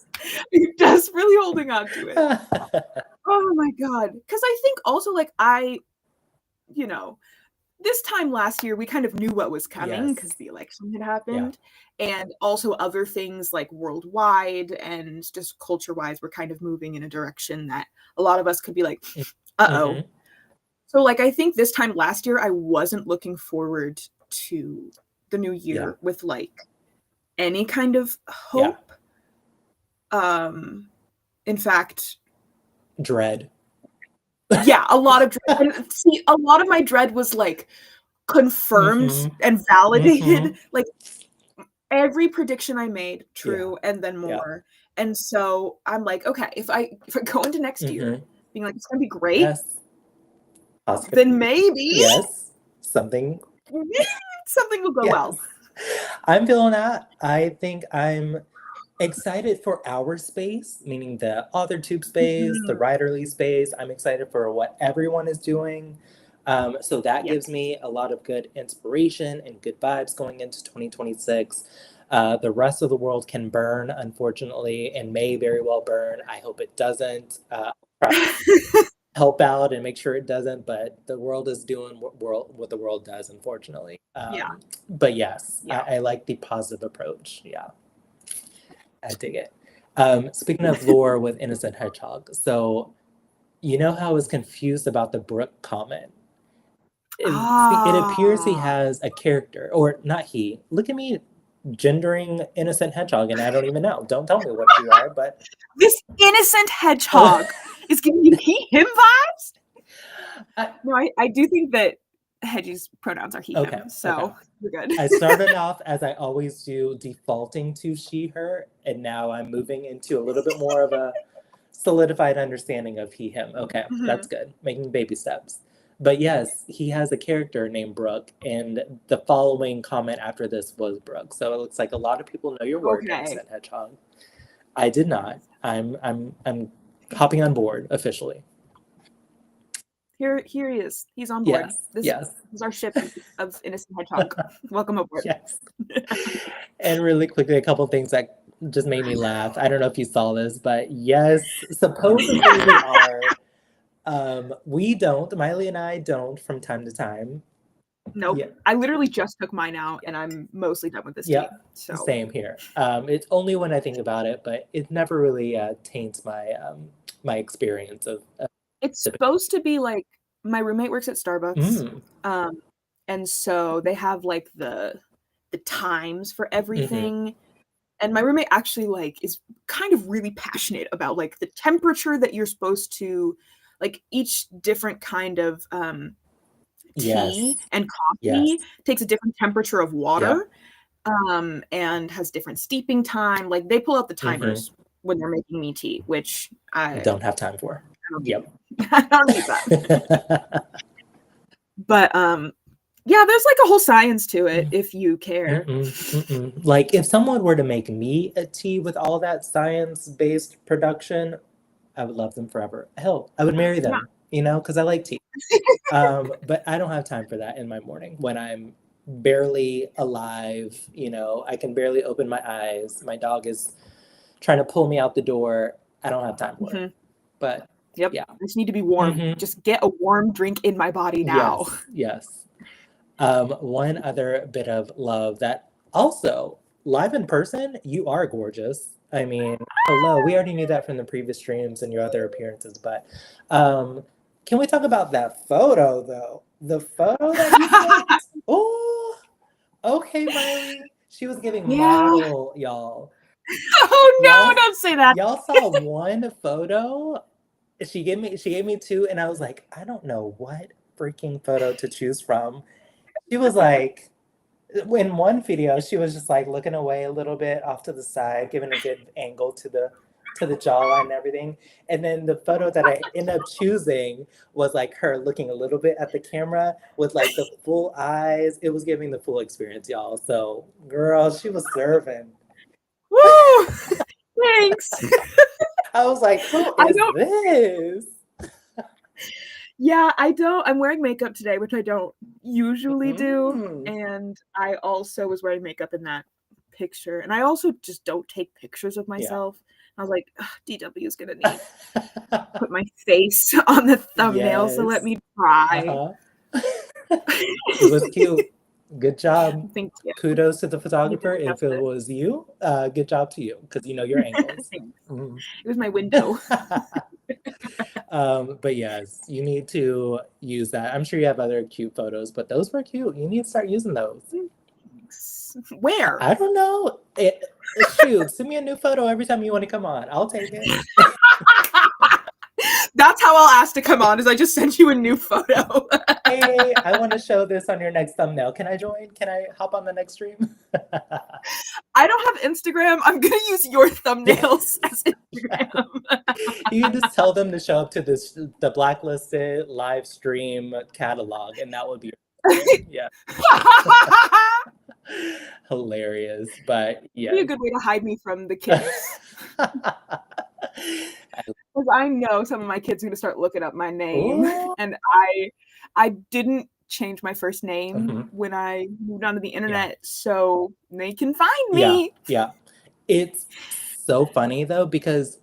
I'm just really holding on to it. Oh my God. Because I think also like this time last year, we kind of knew what was coming because the election had happened. And also other things like worldwide and just culture-wise were kind of moving in a direction that a lot of us could be like, uh-oh. So like, I think this time last year, I wasn't looking forward to the new year with like any kind of hope. In fact, dread. Yeah, a lot of dread. And see, a lot of my dread was like confirmed and validated. Like every prediction I made, true, and then more. And so I'm like, okay, if I go into next year being like, it's gonna be great, then maybe something will go well. I'm feeling that. I think I'm excited for our space, meaning the AuthorTube space, the Writerly space. I'm excited for what everyone is doing. So that gives me a lot of good inspiration and good vibes going into 2026. The rest of the world can burn, unfortunately, and may very well burn. I hope it doesn't. Help out and make sure it doesn't, but the world is doing what the world does, unfortunately. But yes, I like the positive approach. I dig it. Speaking of lore with Innocent Hedgehog, so you know how I was confused about the Brooke comment, It appears he Ah, has a character, or not he. Look at me gendering innocent hedgehog, and I don't even know. Don't tell me what you are, but this innocent hedgehog is giving you him vibes. No, I do think that Hedgie's pronouns are he, okay, him, so we're good. I started off, as I always do, defaulting to she, her, and now I'm moving into a little bit more of a solidified understanding of he, him. Okay, that's good. Making baby steps. But yes, he has a character named Brooke, and the following comment after this was Brooke. So it looks like a lot of people know your work, Okay. Innocent Hedgehog. I did not. I'm hopping on board officially. Here he is. He's on board. Yes. This is our ship of Innocent Hedgehog. Welcome aboard. Yes. And really quickly, a couple things that just made me laugh. I don't know if you saw this, but yes, supposedly we are. We don't. Miley and I don't from time to time. Nope. Yeah. I literally just took mine out, and I'm mostly done with this tea. So same here. It's only when I think about it, but it never really taints my my experience of. It's supposed to be like my roommate works at Starbucks, and so they have like the times for everything. And my roommate actually like is kind of really passionate about like the temperature that you're supposed to, like each different kind of tea and coffee takes a different temperature of water, and has different steeping time. Like they pull out the timers when they're making me tea, which I don't have time for. I don't need that. But yeah, there's like a whole science to it if you care. Like if someone were to make me a tea with all that science-based production, I would love them forever. Hell, I would marry them, you know, because I like tea. But I don't have time for that in my morning when I'm barely alive, you know, I can barely open my eyes. My dog is trying to pull me out the door. I don't have time for it. But yeah, I just need to be warm. Just get a warm drink in my body now. Yes. One other bit of love that also live in person, you are gorgeous. I mean, hello, we already knew that from the previous streams and your other appearances, but can we talk about that photo though? The photo that you sent? Oh, okay, Miley. She was giving model, y'all. Oh no, don't say that. Y'all saw one photo. She gave me two, and I was like, I don't know what freaking photo to choose from. She was like, in one video, she was just like looking away a little bit off to the side, giving a good angle to the jawline and everything. And then the photo that I ended up choosing was like her looking a little bit at the camera with like the full eyes. It was giving the full experience, y'all. So, girl, she was serving. Woo! Thanks. I was like, who is this? Yeah, I'm wearing makeup today, which I don't usually do. And I also was wearing makeup in that picture. And I also just don't take pictures of myself. I was like, DW is going to need to put my face on the thumbnail, so let me try. It was cute. Good job. Thank you. Kudos to the photographer. If it was you, good job to you, because you know your angles. It was my window. But yes, you need to use that. I'm sure you have other cute photos, but those were cute. You need to start using those. Where? I don't know. Shoot, send me a new photo every time you want to come on. I'll take it. That's how I'll ask to come on, is I just send you a new photo. Hey, I want to show this on your next thumbnail. Can I join? Can I hop on the next stream? I don't have Instagram. I'm going to use your thumbnails as Instagram. You can just tell them to show up to the Blacklisted live stream catalog, and that would be yeah. Hilarious, but yeah. It'd be a good way to hide me from the kids. Because I know some of my kids are going to start looking up my name. Ooh. And I didn't change my first name when I moved onto the internet, so they can find me. Yeah. It's so funny though, because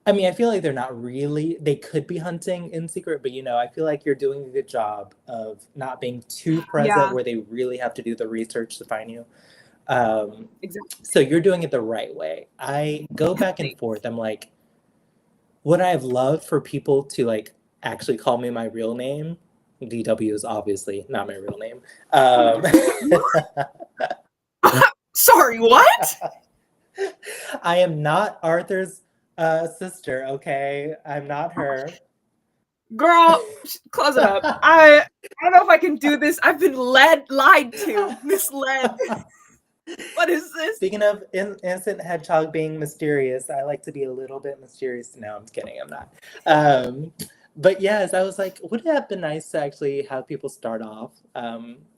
I mean, I feel like they're not really, they could be hunting in secret, but you know, I feel like you're doing a good job of not being too present where they really have to do the research to find you. Exactly. So you're doing it the right way. I go back and forth. I'm like, would I have loved for people to like actually call me my real name? DW is obviously not my real name. Sorry, what? I am not Arthur's sister, okay? I'm not her. Girl, close it up. I don't know if I can do this. I've been lied to, misled. What is this? Speaking of innocent hedgehog being mysterious, I like to be a little bit mysterious. No, I'm kidding. I'm not. But yes, I was like, would it have been nice to actually have people start off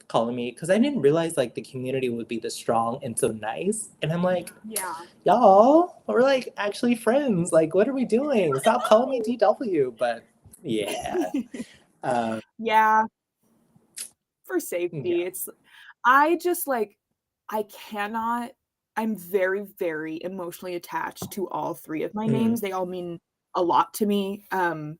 calling me? Because I didn't realize like the community would be this strong and so nice. And I'm like, Yeah. y'all, we're like actually friends. Like, what are we doing? Stop calling me DW. But yeah. Yeah. For safety. Yeah. It's I just like I cannot I'm very, very emotionally attached to all three of my names. They all mean a lot to me. And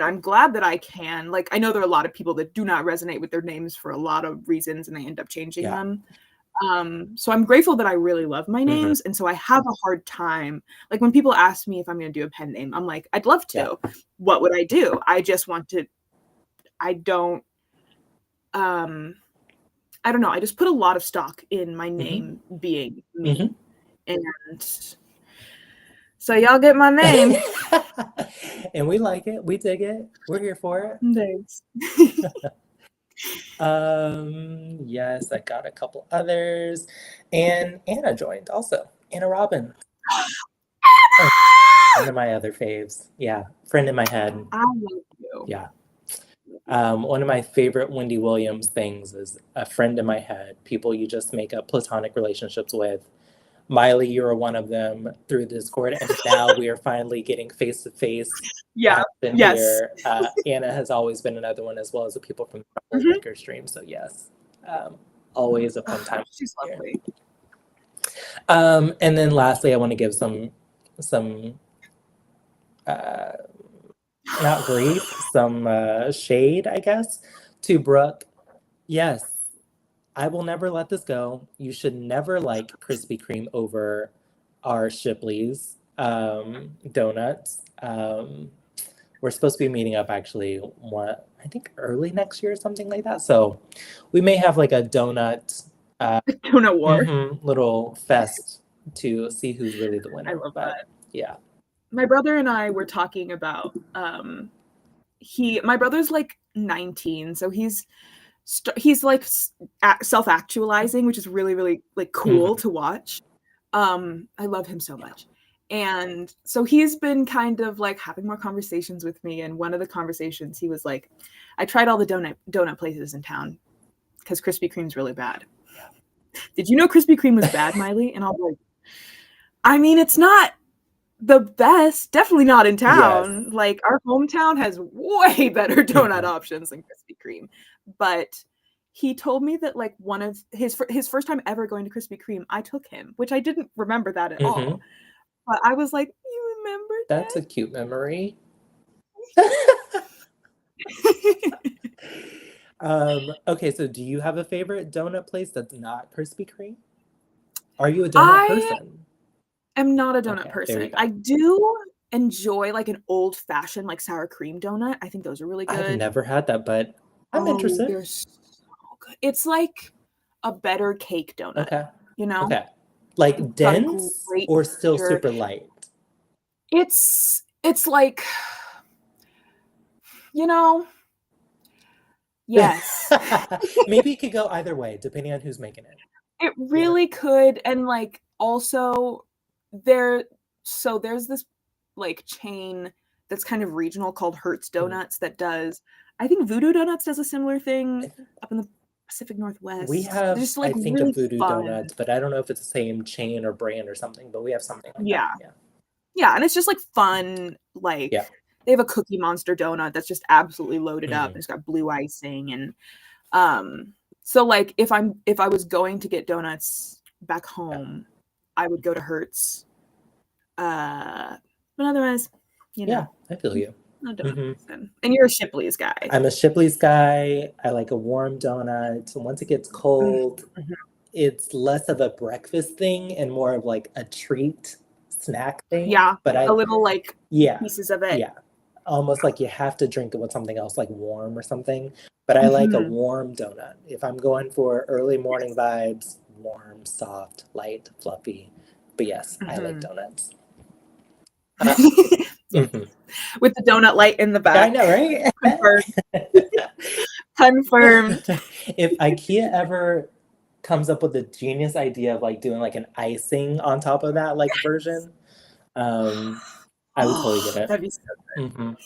I'm glad that I can. Like, I know there are a lot of people that do not resonate with their names for a lot of reasons and they end up changing them. So I'm grateful that I really love my names. And so I have a hard time. Like when people ask me if I'm going to do a pen name, I'm like, I'd love to. Yeah. What would I do? I just want to, I don't know. I just put a lot of stock in my name being me. And so y'all get my name. And we like it. We dig it. We're here for it. Thanks. Yes, I got a couple others. And Anna joined also. Anna Robin. One of my other faves. Yeah. Friend in my head. I love you. Yeah. One of my favorite Wendy Williams things is a friend in my head. People you just make up platonic relationships with. Maile, you were one of them through Discord, and now we are finally getting face to face. Yeah. Here. Anna has always been another one, as well as the people from the Liquor stream. So yes, always a fun time. She's lovely. And then lastly, I want to give some not grief, some shade, I guess, to Brooke. Yes. I will never let this go. You should never like Krispy Kreme over our Shipley's donuts. We're supposed to be meeting up actually, I think early next year or something like that. So we may have like a donut war. Little fest to see who's really the winner. I love that. Yeah. My brother and I were talking about my brother's like 19, so he's like self-actualizing, which is really, really like cool to watch. I love him so much. And so he's been kind of like having more conversations with me. And one of the conversations, he was like, I tried all the donut places in town because Krispy Kreme's really bad. Did you know Krispy Kreme was bad, Maile? And I was like, I mean, it's not the best, definitely not in town. Yes. Like our hometown has way better donut options than Krispy Kreme. But he told me that like one of his first time ever going to Krispy Kreme, I took him, which I didn't remember that at all. But I was like, you remember that? That's a cute memory. Okay, so do you have a favorite donut place that's not Krispy Kreme? Are you a donut person? I'm not a donut person. I do enjoy like an old-fashioned like sour cream donut. I think those are really good. I've never had that, but I'm interested. They're so good. It's like a better cake donut. Okay. You know? Okay. Like dense or still super light? It's like, you know, yes. Maybe it could go either way, depending on who's making it. It really could. And like also there's this like chain that's kind of regional called Hertz Donuts that does, I think Voodoo Donuts does a similar thing up in the Pacific Northwest. We have, just, like, I think, really of Voodoo fun Donuts, but I don't know if it's the same chain or brand or something, but we have something like that. Yeah, and it's just like fun, like they have a Cookie Monster donut that's just absolutely loaded up and it's got blue icing. And so like if I was going to get donuts back home, I would go to Hertz. But otherwise, you know. Yeah, I feel you. No donut person. And you're a Shipley's guy. I'm a Shipley's guy. I like a warm donut. Once it gets cold, it's less of a breakfast thing and more of like a treat snack thing. Yeah, but a little like pieces of it. Yeah, almost like you have to drink it with something else, like warm or something. But I like a warm donut. If I'm going for early morning vibes, warm, soft, light, fluffy. But yes, I like donuts. Yes. With the donut light in the back. I know, right? Confirmed. If IKEA ever comes up with a genius idea of like doing like an icing on top of that like version, I would totally get it. That'd be so good.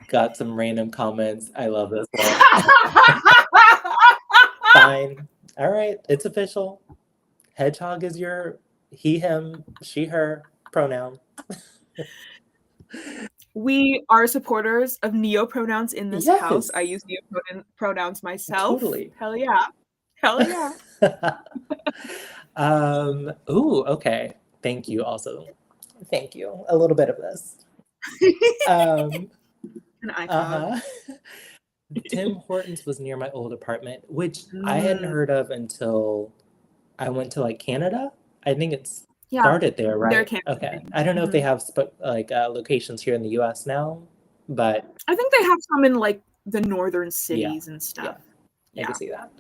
Got some random comments. I love this one. Fine. All right, it's official. Hedgehog is your he, him, she, her pronoun. We are supporters of neo-pronouns in this house. I use neo-pronouns myself. Totally. Hell yeah. Hell yeah. Ooh, okay. Thank you also. Thank you. A little bit of this. An icon. Tim Hortons was near my old apartment, which I hadn't heard of until I went to like Canada. I think it's started there, right? Okay. I don't know if they have locations here in the US now, but I think they have some in like the northern cities and stuff. I can see that.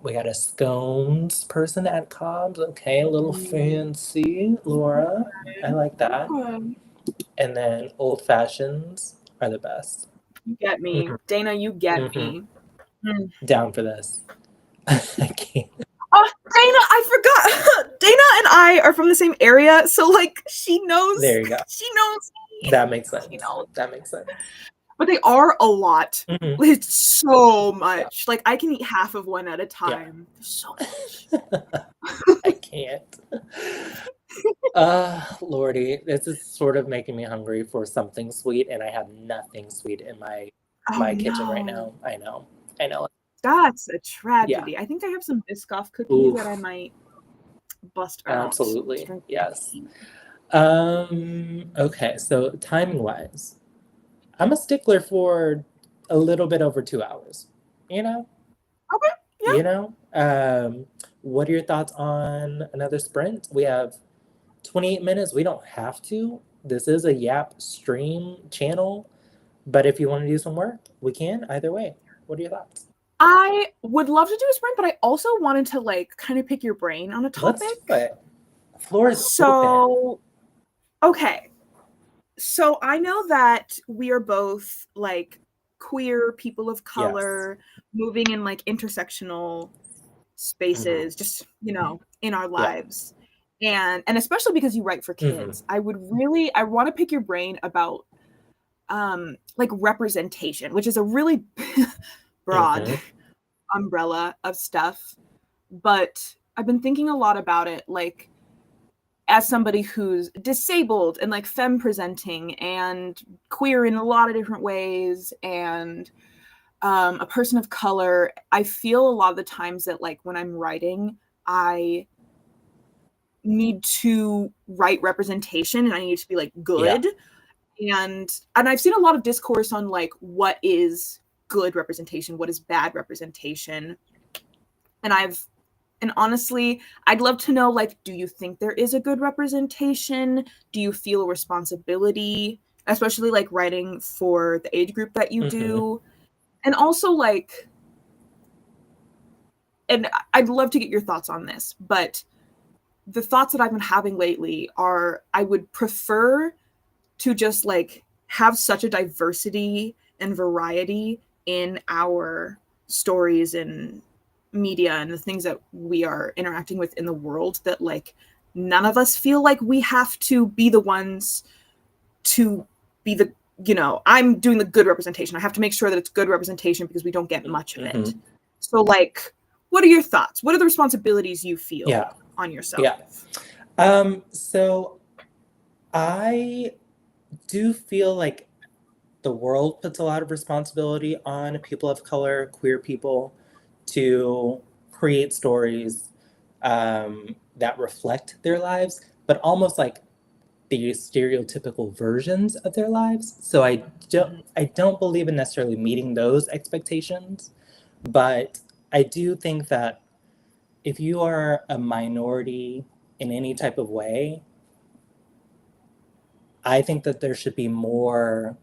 We got a scones person at Cobb's. Okay, a little fancy, Laura. I like that. And then old fashions are the best. You get me. Dana, you get me. Down for this. I can't. Oh, Dana, I forgot. Dana and I are from the same area, so like she knows. There you go. She knows me. That makes sense. That makes sense. But they are a lot. It's so much. Like I can eat half of one at a time. There's so much. I can't. Lordy, this is sort of making me hungry for something sweet, and I have nothing sweet in my kitchen right now. I know. That's a tragedy. I think I have some Biscoff cookies that I might bust out. Absolutely. Yes. Okay, so timing-wise, I'm a stickler for a little bit over 2 hours. You know? Okay. Yeah. You know? What are your thoughts on another sprint? We have 28 minutes. We don't have to. This is a Yap stream channel, but if you want to do some work, we can. Either way. What are your thoughts? I would love to do a sprint, but I also wanted to like kind of pick your brain on a topic. Let's do it. Floor is open. Okay. So I know that we are both like queer people of color moving in like intersectional spaces, just, you know, in our lives. And especially because you write for kids, I want to pick your brain about like representation, which is a really broad umbrella of stuff. But I've been thinking a lot about it, like as somebody who's disabled and like femme presenting and queer in a lot of different ways, and a person of color, I feel a lot of the times that like when I'm writing, I need to write representation and I need to be like good. And I've seen a lot of discourse on like what is good representation, what is bad representation. And honestly, I'd love to know, like, do you think there is a good representation? Do you feel a responsibility, especially like writing for the age group that you do? And also like, and I'd love to get your thoughts on this, but the thoughts that I've been having lately are I would prefer to just like have such a diversity and variety in our stories and media and the things that we are interacting with in the world that like none of us feel like we have to be the ones to be the, you know, I'm doing the good representation. I have to make sure that it's good representation because we don't get much of it. So like, what are your thoughts? What are the responsibilities you feel on yourself? So I do feel like the world puts a lot of responsibility on people of color, queer people, to create stories that reflect their lives, but almost like the stereotypical versions of their lives. So I don't believe in necessarily meeting those expectations, but I do think that if you are a minority in any type of way, I think that there should be more,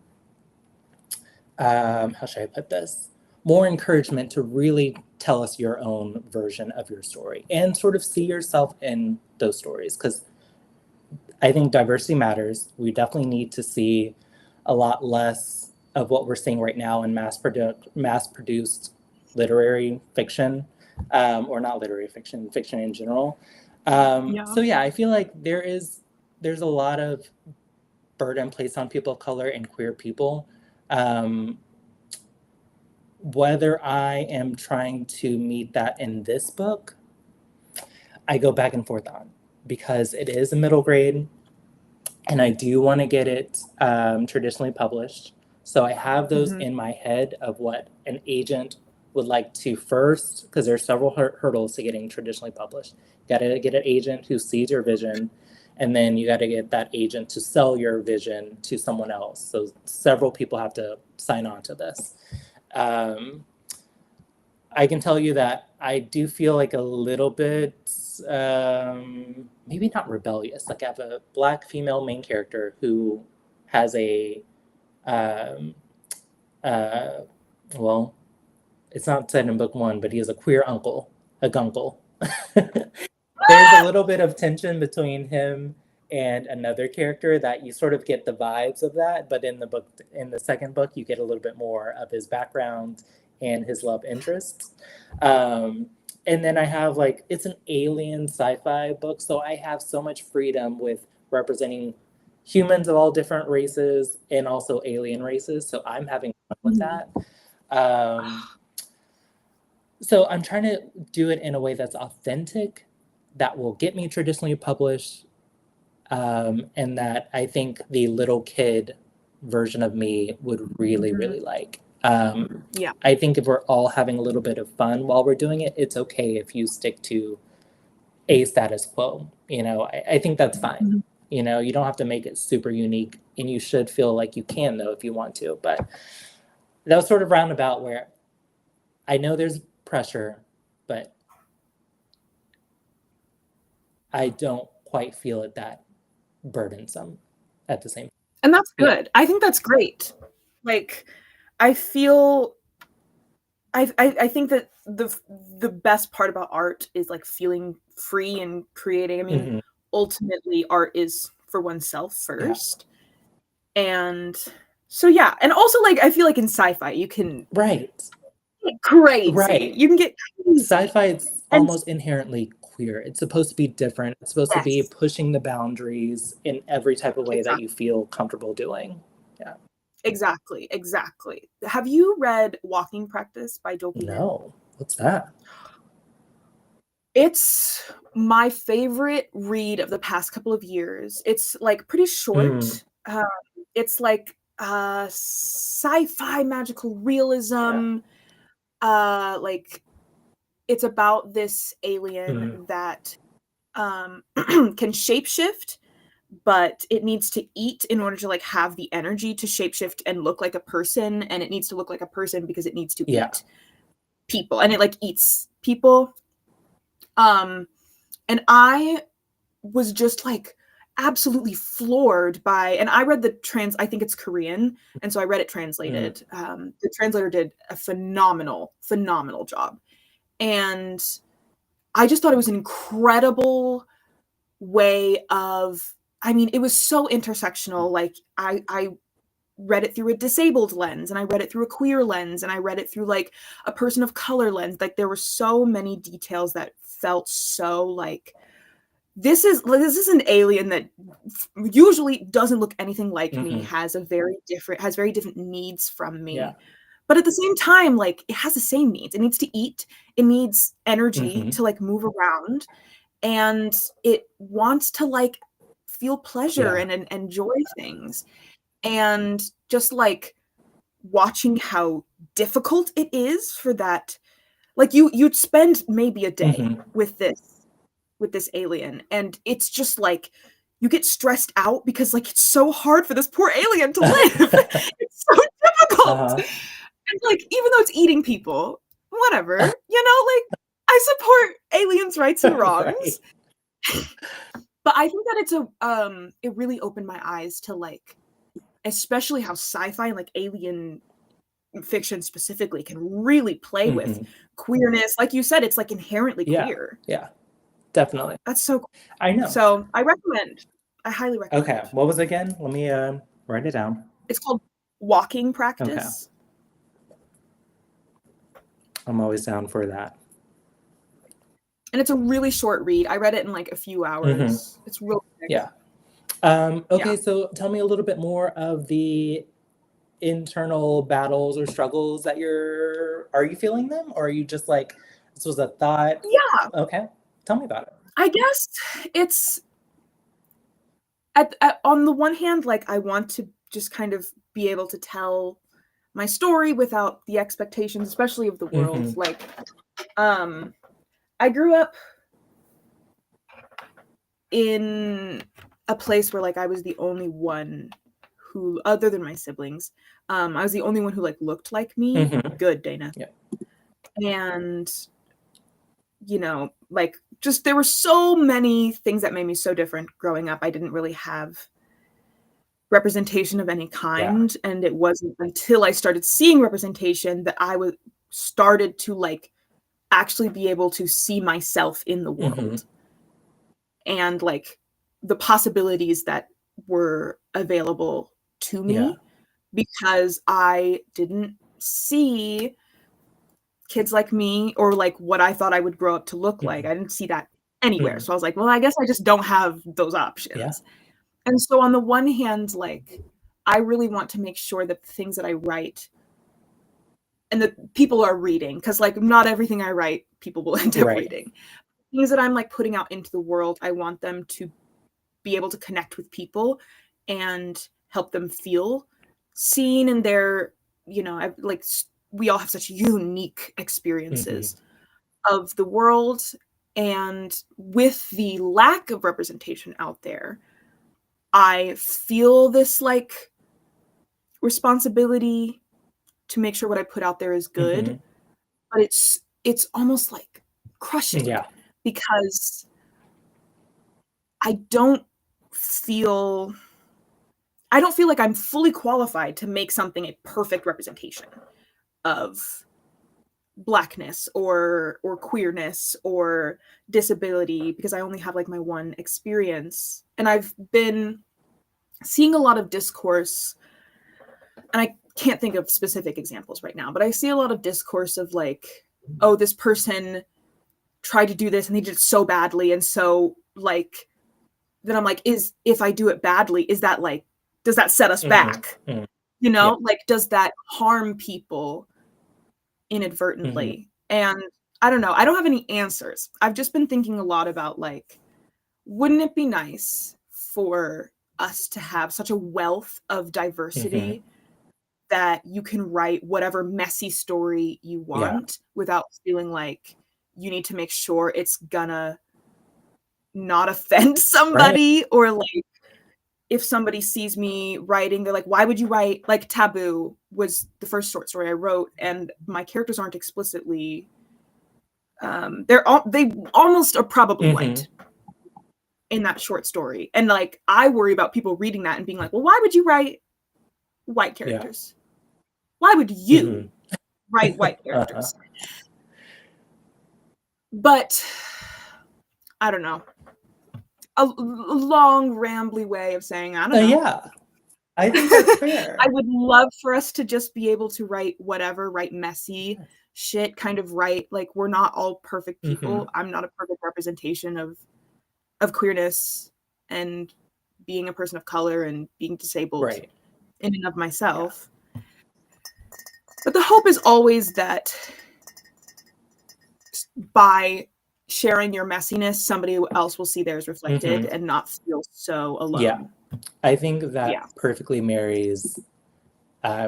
how should I put this? More encouragement to really tell us your own version of your story and sort of see yourself in those stories. Because I think diversity matters. We definitely need to see a lot less of what we're seeing right now in mass-produced literary fiction, or not literary fiction, fiction in general. So yeah, I feel like there's a lot of burden placed on people of color and queer people. Whether I am trying to meet that in this book, I go back and forth on, because it is a middle grade and I do want to get it traditionally published. So I have those in my head of what an agent would like to first, because there's several hurdles to getting traditionally published. You got to get an agent who sees your vision, and then you got to get that agent to sell your vision to someone else. So several people have to sign on to this. I can tell you that I do feel like a little bit, maybe not rebellious. Like I have a Black female main character who has a, well, it's not said in book one, but he has a queer uncle, a gunkle. There's a little bit of tension between him and another character that you sort of get the vibes of that, but in the second book, you get a little bit more of his background and his love interests. And then I have it's an alien sci-fi book, so I have so much freedom with representing humans of all different races and also alien races, so I'm having fun with that. So I'm trying to do it in a way that's authentic, that will get me traditionally published, and that I think the little kid version of me would really, really like. I think if we're all having a little bit of fun while we're doing it, it's okay if you stick to a status quo. I think that's fine. You don't have to make it super unique, and you should feel like you can, though, if you want to. But that was sort of roundabout, where I know there's pressure, but I don't quite feel it that burdensome at the same time. And that's good. I think that's great. I feel, I think that the best part about art is feeling free and creating. I mean, ultimately art is for oneself first. Yeah. And so, yeah. And also I feel like in sci-fi, you can get crazy. Right. You can get crazy. Sci-fi is almost inherently queer. It's supposed to be different. It's supposed to be pushing the boundaries in every type of way that you feel comfortable doing. Yeah. Exactly. Have you read Walking Practice by Doki? No. What's that? It's my favorite read of the past couple of years. It's pretty short. It's sci-fi magical realism. It's about this alien that can shapeshift, but it needs to eat in order to have the energy to shapeshift and look like a person, and it needs to look like a person because it needs to eat people, and it eats people. And I was just absolutely floored by, and I read I think it's Korean, and so I read it translated. The translator did a phenomenal job, and I just thought it was an incredible way of, it was so intersectional. I read it through a disabled lens, and I read it through a queer lens, and I read it through a person of color lens. There were so many details that felt so this is an alien that usually doesn't look anything like me, has very different needs from me. Yeah. But at the same time, it has the same needs. It needs to eat, it needs energy to move around, and it wants to feel pleasure and enjoy things. And just watching how difficult it is for that, you'd spend maybe a day with this alien, and it's just you get stressed out because it's so hard for this poor alien to live. It's so difficult. And even though it's eating people, whatever, I support aliens' rights and wrongs. But I think that it's it really opened my eyes to, like, especially how sci-fi and, like, alien fiction specifically can really play with queerness. Like you said, it's, like, inherently queer. Yeah, definitely. That's so cool. I know. So, I recommend. I highly recommend. Okay, what was it again? Let me write it down. It's called Walking Okay. Practice. I'm always down for that. And it's a really short read. I read it in, like, a few hours. It's real quick. Yeah. Okay, so tell me a little bit more of the internal battles or struggles that are you feeling them? Or are you just like, this was a thought? Yeah. Okay, tell me about it. I guess it's, on the one hand, like, I want to just kind of be able to tell my story without the expectations, especially of the world. Like, I grew up in a place where, like, I was the only one who, other than my siblings, I was the only one who, like, looked like me. Good, Dana. Yeah. And, you know, like, just there were so many things that made me so different growing up. I didn't really have representation of any kind. Yeah. And it wasn't until I started seeing representation that I started to, like, actually be able to see myself in the world. And, like, the possibilities that were available to me, because I didn't see kids like me or, like, what I thought I would grow up to look like. I didn't see that anywhere. So I was like, well, I guess I just don't have those options. Yeah. And so on the one hand, like, I really want to make sure that the things that I write and that people are reading, because, like, not everything I write people will end up reading. Things that I'm, like, putting out into the world, I want them to be able to connect with people and help them feel seen in their, you know, like, we all have such unique experiences of the world. And with the lack of representation out there, I feel this, like, responsibility to make sure what I put out there is good. But it's almost, like, crushing. Yeah. Because I don't feel like I'm fully qualified to make something a perfect representation of Blackness or queerness or disability, because I only have, like, my one experience. And I've been seeing a lot of discourse, and I can't think of specific examples right now, but I see a lot of discourse of, like, oh, this person tried to do this and they did it so badly, and so, like, then I'm like, if I do it badly, is that, like, does that set us back? You know, like, does that harm people inadvertently? And I don't know. I don't have any answers. I've just been thinking a lot about, like, wouldn't it be nice for us to have such a wealth of diversity that you can write whatever messy story you want without feeling like you need to make sure it's gonna not offend somebody, or, like, if somebody sees me writing, they're like, why would you write, like, Taboo was the first short story I wrote, and my characters aren't explicitly, they almost are probably white in that short story. And, like, I worry about people reading that and being like, well, why would you write white characters? Why would you write white characters? But I don't know. A long, rambly way of saying, I don't know. Yeah, I think that's fair. I would love for us to just be able to write whatever, write messy shit, kind of write, like, we're not all perfect people. I'm not a perfect representation of queerness and being a person of color and being disabled in and of myself. But the hope is always that by sharing your messiness, somebody else will see theirs reflected and not feel so alone. Yeah, I think that perfectly marries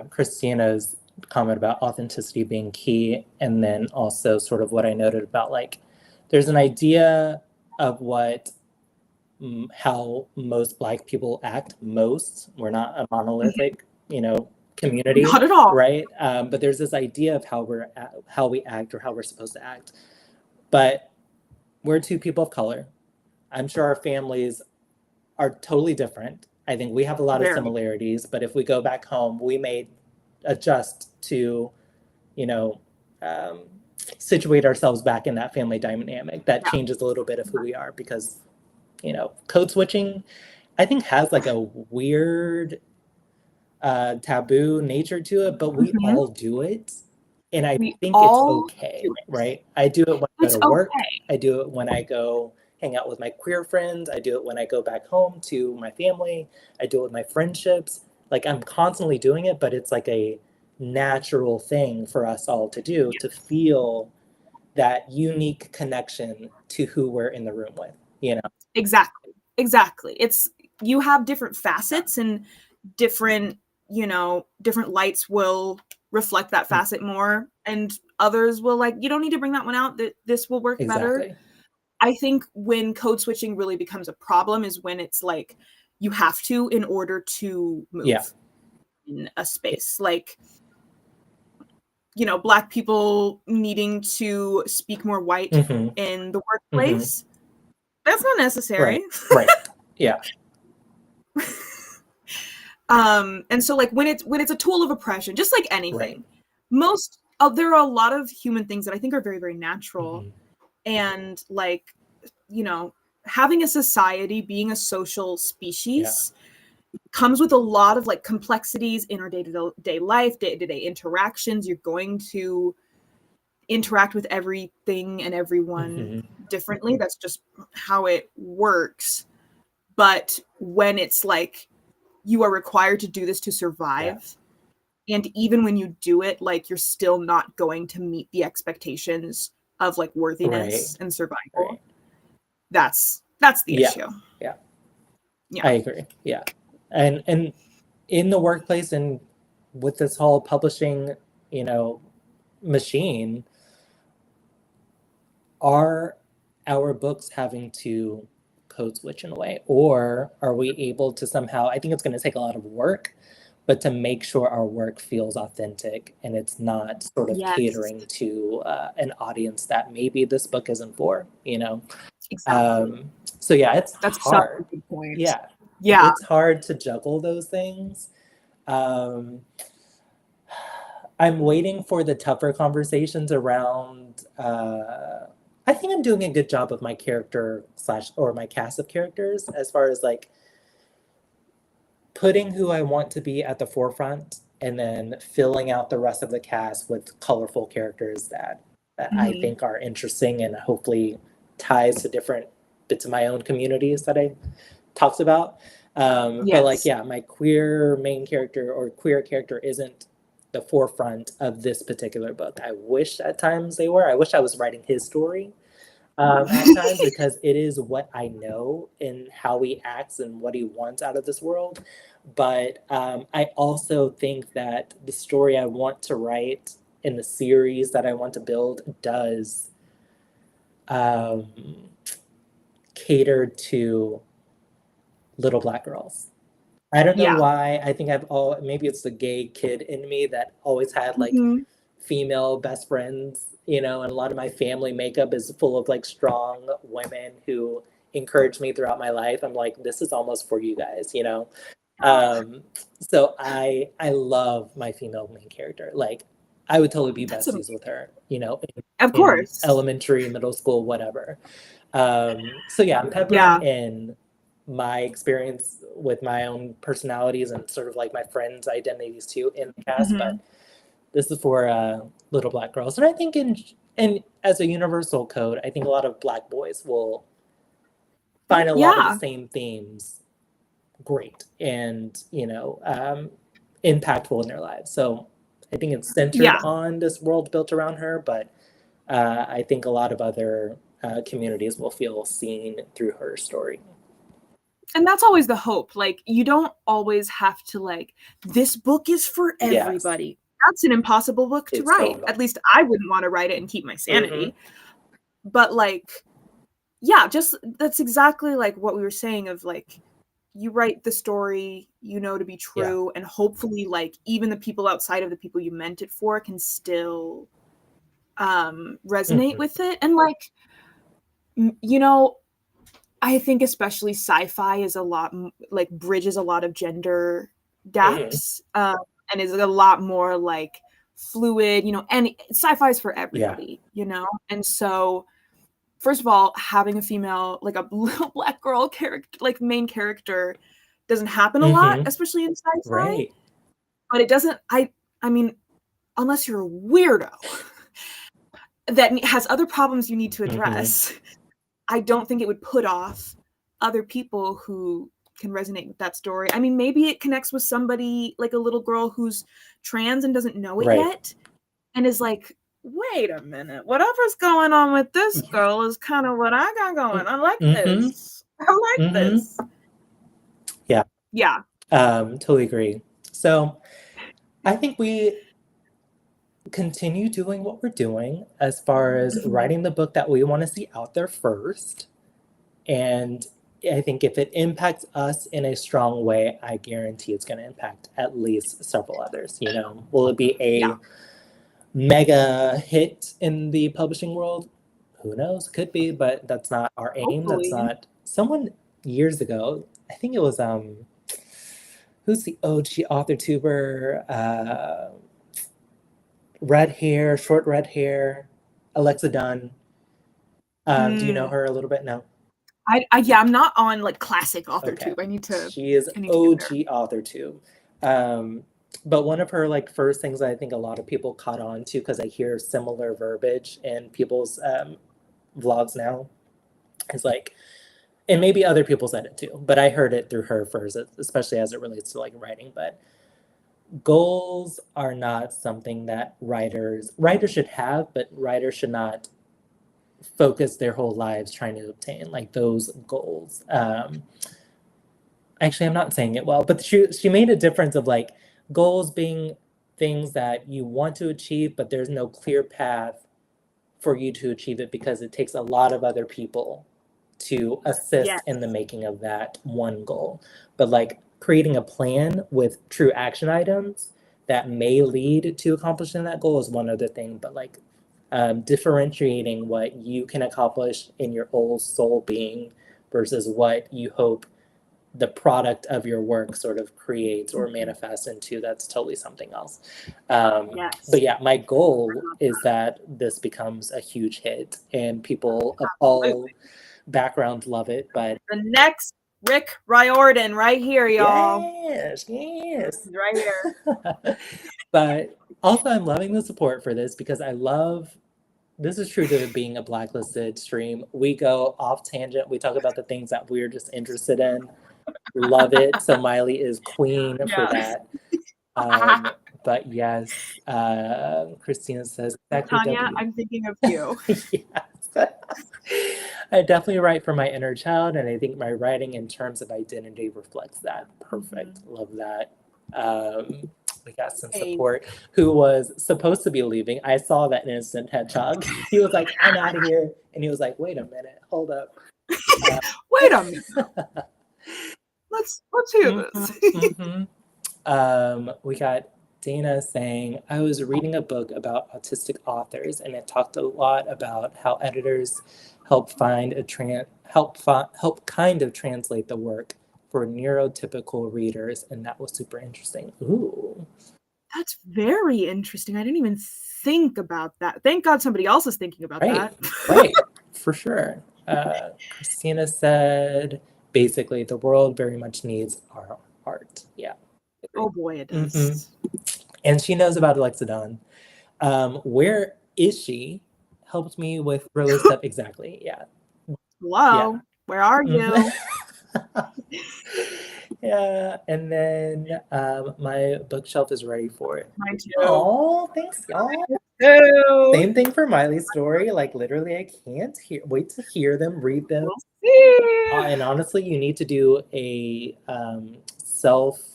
Christina's comment about authenticity being key, and then also sort of what I noted about, like, there's an idea of what how most Black people act. We're not a monolithic, you know, community, not at all, right? But there's this idea of how we act or how we're supposed to act. But we're two people of color. I'm sure our families are totally different. I think we have a lot of similarities, but if we go back home, we may adjust to, you know, situate ourselves back in that family dynamic. That changes a little bit of who we are because, you know, code switching, I think, has like a weird taboo nature to it, but we all do it. And I think it's okay, right? I do it when I go to work. I do it when I go hang out with my queer friends. I do it when I go back home to my family. I do it with my friendships. Like, I'm constantly doing it, but it's like a natural thing for us all to do, to feel that unique connection to who we're in the room with, you know? Exactly. It's, you have different facets, and different, you know, different lights will reflect that facet more, and others will, like, you don't need to bring that one out, that this will work better. I think when code switching really becomes a problem is when it's like you have to in order to move in a space. Like, you know, Black people needing to speak more white in the workplace. That's not necessary. Right. Yeah. And so, like, when it's a tool of oppression, just like anything, there are a lot of human things that I think are very, very natural. And, like, you know, having a society, being a social species, comes with a lot of, like, complexities in our day-to-day life, day-to-day interactions. You're going to interact with everything and everyone differently. That's just how it works. But when it's like, you are required to do this to survive, and even when you do it, like, you're still not going to meet the expectations of, like, worthiness and survival. That's the issue. Yeah. I agree. Yeah. And in the workplace and with this whole publishing, you know, machine, are our books having to code switch in a way, or are we able to somehow, I think it's going to take a lot of work, but to make sure our work feels authentic and it's not sort of catering to an audience that maybe this book isn't for, you know? So yeah, that's hard. Such a good point. Yeah. It's hard to juggle those things. I'm waiting for the tougher conversations around, I think I'm doing a good job of my character or my cast of characters, as far as like putting who I want to be at the forefront and then filling out the rest of the cast with colorful characters that I think are interesting and hopefully ties to different bits of my own communities that I talked about. But like, yeah, my queer main character or queer character isn't the forefront of this particular book. I wish at times they were. I wish I was writing his story at times, because it is what I know and how he acts and what he wants out of this world. But I also think that the story I want to write in the series that I want to build does cater to little Black girls. I don't know why. I think maybe it's the gay kid in me that always had like female best friends, you know, and a lot of my family makeup is full of like strong women who encouraged me throughout my life. I'm like, this is almost for you guys, you know? So I love my female main character. Like, I would totally be besties with her, you know, of course, elementary, middle school, whatever. So yeah, I'm peppering in my experience with my own personalities and sort of like my friends' identities too in the cast, but this is for little Black girls. And I think in as a universal code, I think a lot of Black boys will find a lot of the same themes great and, you know, impactful in their lives. So I think it's centered on this world built around her, but I think a lot of other communities will feel seen through her story. And that's always the hope. Like, you don't always have to, like, this book is for everybody. That's an impossible book to write. At least I wouldn't want to write it and keep my sanity. But like, yeah, just that's exactly like what we were saying of like, you write the story you know to be true, and hopefully like even the people outside of the people you meant it for can still resonate with it. And like, you know, I think especially sci-fi is a lot like bridges a lot of gender gaps, and is a lot more like fluid, you know, and sci-fi is for everybody, you know? And so first of all, having a female, like a little black girl character, like main character doesn't happen a lot, especially in sci-fi. Right. But it doesn't, I mean, unless you're a weirdo that has other problems you need to address, I don't think it would put off other people who can resonate with that story. I mean, maybe it connects with somebody like a little girl who's trans and doesn't know it yet and is like, wait a minute, whatever's going on with this girl is kind of what I got going. I like this. I like this. Yeah. Yeah. Totally agree. So I think we continue doing what we're doing as far as writing the book that we want to see out there first. And I think if it impacts us in a strong way, I guarantee it's going to impact at least several others. You know, will it be a mega hit in the publishing world? Who knows? Could be, but that's not our aim. Hopefully. That's not. Someone years ago, I think it was who's the OG author tuber? Red hair, short red hair, Alexa Dunn. Do you know her a little bit? No. I'm not on like classic author tube. I need to. She is OG author tube. But one of her like first things that I think a lot of people caught on to, because I hear similar verbiage in people's vlogs now, is like, and maybe other people said it too, but I heard it through her first, especially as it relates to like writing. But goals are not something that writers should have, but writers should not focus their whole lives trying to obtain like those goals. Actually, I'm not saying it well, but she made a difference of like goals being things that you want to achieve, but there's no clear path for you to achieve it because it takes a lot of other people to assist in the making of that one goal. But like creating a plan with true action items that may lead to accomplishing that goal is one other thing, but like differentiating what you can accomplish in your whole soul being versus what you hope the product of your work sort of creates or manifests into, that's totally something else. But yeah, my goal is that this becomes a huge hit and people of all backgrounds love it. But the next Rick Riordan right here, y'all. Yes. Right here. But also I'm loving the support for this because I love, this is true to being a blacklisted stream. We go off tangent. We talk about the things that we're just interested in. Love it. So Maile is queen for that. But yes, Christina says, Tanya, I'm thinking of you. Yes. I definitely write for my inner child, and I think my writing in terms of identity reflects that. Perfect. Love that. We got some support. Who was supposed to be leaving. I saw that Innocent Hedgehog. He was like, I'm out of here. And he was like, wait a minute, hold up. Wait a minute. Let's hear this. We got Dana saying, I was reading a book about autistic authors, and it talked a lot about how editors help kind of translate the work for neurotypical readers, and that was super interesting. Ooh. That's very interesting. I didn't even think about that. Thank God somebody else is thinking about that. Right, for sure. Christina said, basically, the world very much needs our art. Yeah. Oh boy, it does. And she knows about Alexa Dunn. Where is she? Helped me with thriller stuff. Exactly. Yeah. Hello. Yeah. Where are you? Yeah. And then my bookshelf is ready for it. Mine too. Oh, thanks, y'all. Same thing for Miley's story. Like literally, I can't wait to hear them, read them. We'll see. And honestly, you need to do a self-done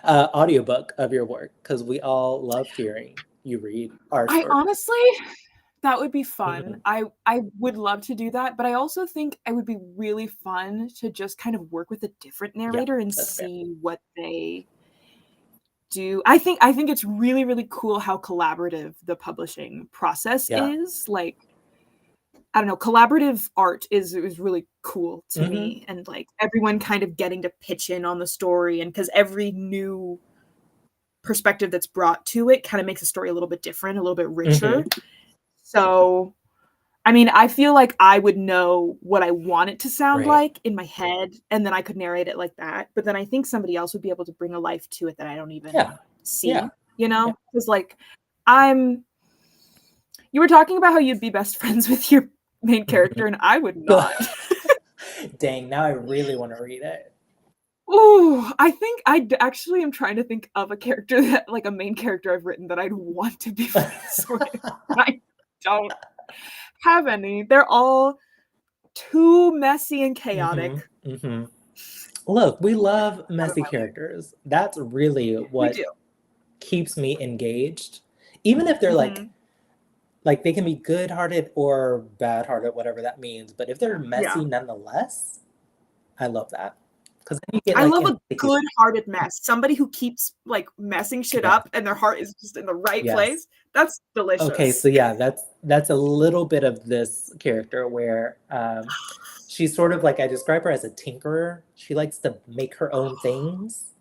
audiobook of your work because we all love hearing you read our story. Honestly, that would be fun. I would love to do that, but I also think it would be really fun to just kind of work with a different narrator and see what they do. I think it's really, really cool how collaborative the publishing process is. Like, I don't know, collaborative art is really cool to me, and like everyone kind of getting to pitch in on the story, and because every new perspective that's brought to it kind of makes the story a little bit different, a little bit richer. So, I mean, I feel like I would know what I want it to sound like in my head, and then I could narrate it like that. But then I think somebody else would be able to bring a life to it that I don't even see, you know? Because like you were talking about how you'd be best friends with your main character, and I would not. Dang, now I really want to read it. Oh, I think I actually am trying to think of a character that, like a main character I've written that I'd want to be friends with. I don't have any. They're all too messy and chaotic. Look, we love messy characters. That's really what keeps me engaged. Even if they're like they can be good-hearted or bad-hearted, whatever that means. But if they're messy nonetheless, I love that. Because then you get, like, I love a good-hearted mess. Somebody who keeps like messing shit up and their heart is just in the right place. That's delicious. Okay, so yeah, that's a little bit of this character where she's sort of like, I describe her as a tinkerer. She likes to make her own things.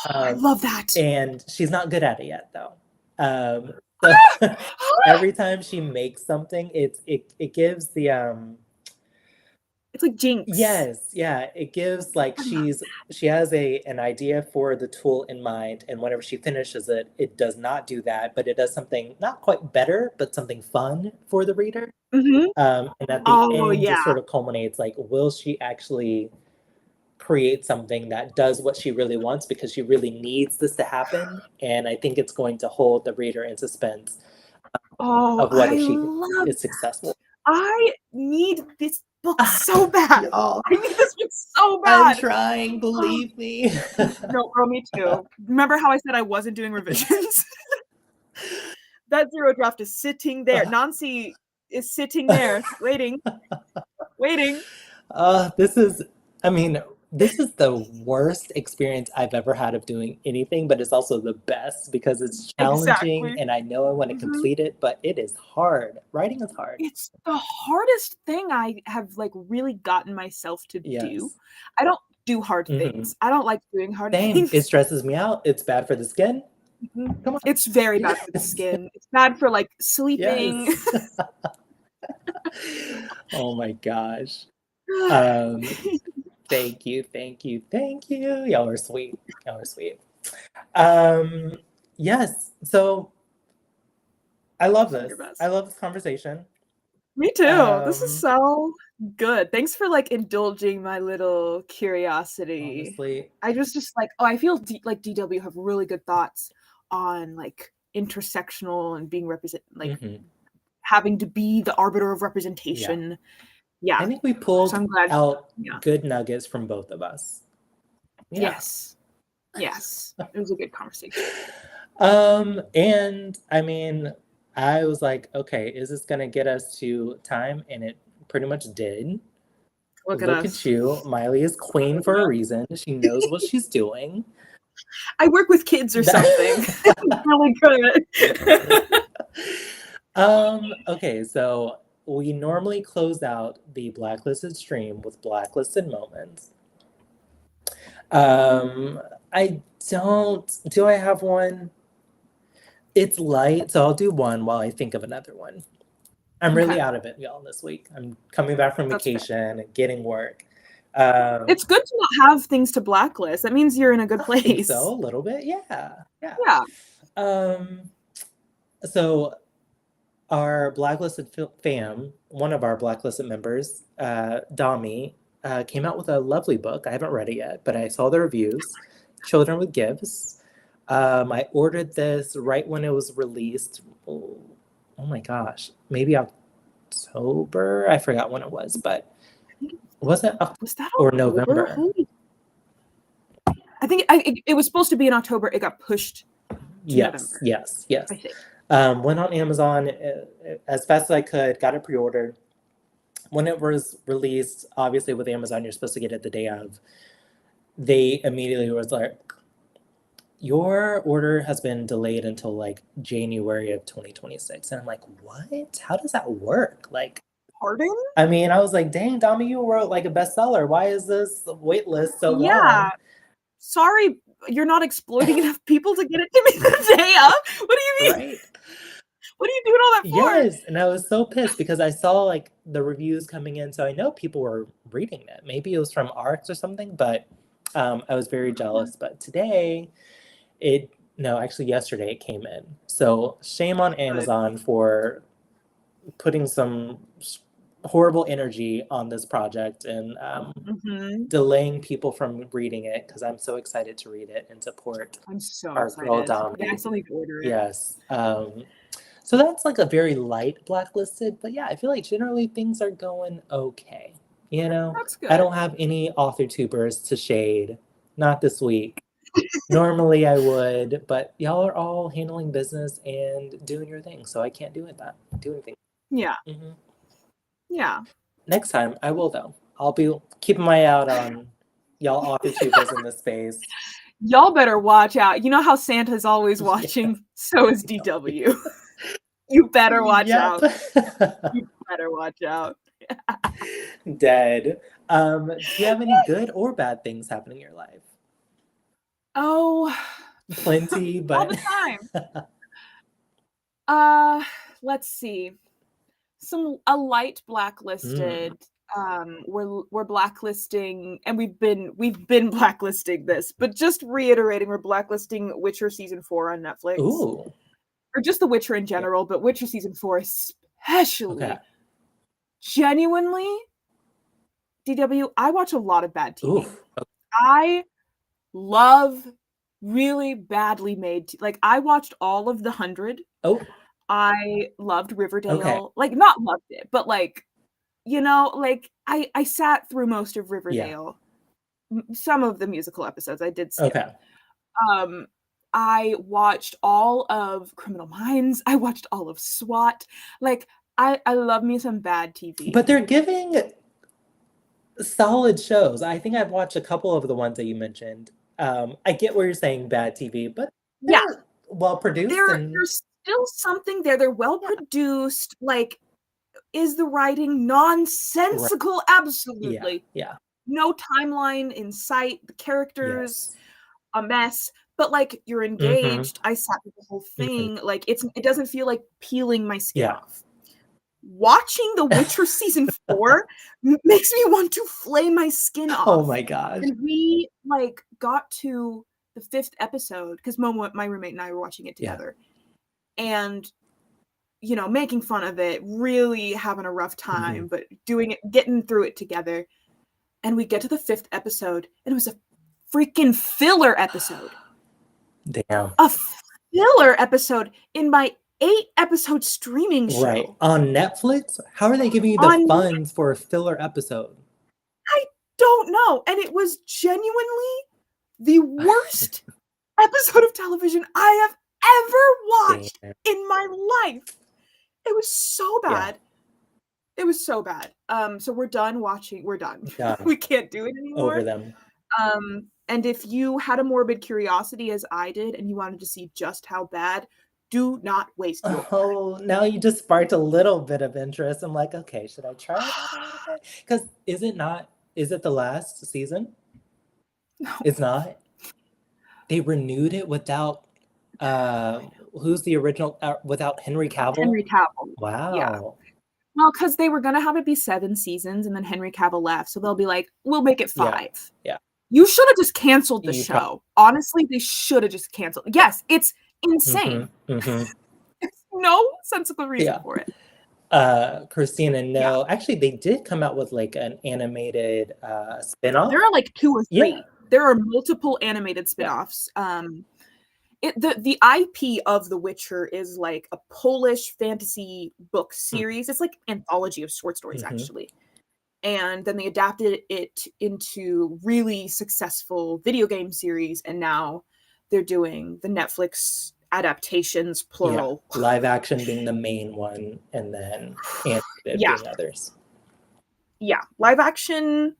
I love that. And she's not good at it yet, though. So every time she makes something, it gives the it's like Jinx. Yes, yeah. It gives like she has an idea for the tool in mind, and whenever she finishes it, it does not do that, but it does something not quite better, but something fun for the reader. And at the end, just sort of culminates like, will she actually create something that does what she really wants because she really needs this to happen? And I think it's going to hold the reader in suspense of whether she is successful. I need this book so bad. I need this book so bad. I'm trying, believe me. No, girl, me too. Remember how I said I wasn't doing revisions? That zero draft is sitting there. Nancy is sitting there, waiting. This is the worst experience I've ever had of doing anything, but it's also the best because it's challenging and I know I want to complete it, but it is hard. Writing is hard. It's the hardest thing I have like really gotten myself to do. I don't do hard things. I don't like doing hard things. It stresses me out. It's bad for the skin. Come on. It's very bad for the skin. It's bad for like sleeping. Yes. Oh my gosh. Thank you. Y'all are sweet. Yes. So I love this. I love this conversation. Me too. This is so good. Thanks for like indulging my little curiosity. Honestly, I was just like, I feel like DW have really good thoughts on like intersectional and being having to be the arbiter of representation. Yeah. I think we pulled out good nuggets from both of us. Yes. It was a good conversation. And I mean, I was like, okay, is this gonna get us to time? And it pretty much did. Look at you. Miley is queen for a reason. She knows what she's doing. I work with kids or something. I'm really good. Okay, so we normally close out the blacklisted stream with blacklisted moments. Do I have one? It's light, so I'll do one while I think of another one. I'm really out of it, y'all, this week. I'm coming back from vacation and getting work. It's good to not have things to blacklist. That means you're in a good place. I think so, a little bit, yeah. So our blacklisted fam, one of our blacklisted members, Dami, came out with a lovely book. I haven't read it yet, but I saw the reviews. Children with Gifts. I ordered this right when it was released. Oh my gosh, maybe October. I forgot when it was, but was that or November? I think it was supposed to be in October. It got pushed to November. Yes. I think. Went on Amazon as fast as I could, got it pre-ordered. When it was released, obviously with Amazon, you're supposed to get it the day of. They immediately was like, your order has been delayed until like January of 2026. And I'm like, what? How does that work? Like, Pardon? I mean, I was like, dang, Dami, you wrote like a bestseller. Why is this wait list so Yeah. long? Sorry, you're not exploiting enough people to get it to me the day of? What do you mean? Right. What are you doing all that for? Yes, and I was so pissed because I saw like the reviews coming in, so I know people were reading it. Maybe it was from ARCs or something, but I was very jealous. But today, no, actually yesterday it came in. So shame on Amazon for putting some horrible energy on this project and delaying people from reading it because I'm so excited to read it and support I'm so our excited. girl Dami. Yeah, I still need to order it. Yes. So that's like a very light blacklisted, but yeah, I feel like generally things are going okay. You know, That's good. I don't have any author tubers to shade, not this week. Normally I would, but y'all are all handling business and doing your thing, so I can't do anything. Yeah. Mm-hmm. Yeah. Next time I will though. I'll be keeping my eye out on y'all author tubers in this space. Y'all better watch out. You know how Santa's always watching? Yeah. So is DW. You better watch out. You better watch out. Dead. Do you have any good or bad things happening in your life? Oh, plenty, but all the time. Let's see. A light blacklisted. We're blacklisting, and we've been blacklisting this, but just reiterating, we're blacklisting Witcher season 4 on Netflix. Ooh. Or just The Witcher in general, but Witcher season 4 especially. Okay. Genuinely, DW, I watch a lot of bad TV. Oof. I love really badly made like I watched all of The 100. Oh. I loved Riverdale. Okay. Like not loved it, but like you know, like I sat through most of Riverdale. Yeah. Some of the musical episodes I did skip. Okay. I watched all of Criminal Minds. I watched all of SWAT. Like I love me some bad TV. But they're giving solid shows. I think I've watched a couple of the ones that you mentioned. I get where you're saying bad TV, but they're well produced. There's still something there. They're well produced. Like, is the writing nonsensical? Right. Absolutely. Yeah. No timeline in sight. The characters, a mess. But like you're engaged. I sat through the whole thing. Like it doesn't feel like peeling my skin off. Watching The Witcher season 4 makes me want to flay my skin off. Oh my gosh. And we like got to the 5th episode because Momo, my roommate, and I were watching it together. Yeah. And you know, making fun of it, really having a rough time, but doing it, getting through it together. And we get to the 5th episode, and it was a freaking filler episode. Damn. A filler episode in my 8-episode streaming show. Right. On Netflix? How are they giving you the funds for a filler episode? I don't know. And it was genuinely the worst episode of television I have ever watched in my life. It was so bad. Yeah. It was so bad. So we're done watching. We're done. We can't do it anymore. Over them. And if you had a morbid curiosity as I did and you wanted to see just how bad, do not waste your time. Oh, now you just sparked a little bit of interest. I'm like, okay, should I try it? Because is it the last season? No. It's not? They renewed it without, who's the original, without Henry Cavill? Henry Cavill. Wow. Yeah. Well, because they were going to have it be 7 seasons and then Henry Cavill left. So they'll be like, we'll make it 5. Yeah. You should have just canceled the show. Honestly, they should have just canceled. Yes, it's insane. There's no sensible reason for it. Christina, no. Actually, they did come out with like an animated spin-off. There are like 2 or 3. Yeah. There are multiple animated spin-offs. The IP of The Witcher is like a Polish fantasy book series. It's like an anthology of short stories, actually. And then they adapted it into really successful video game series, and now they're doing the Netflix adaptations, plural. Yeah. Live action being the main one, and then animated being others. Yeah, live action.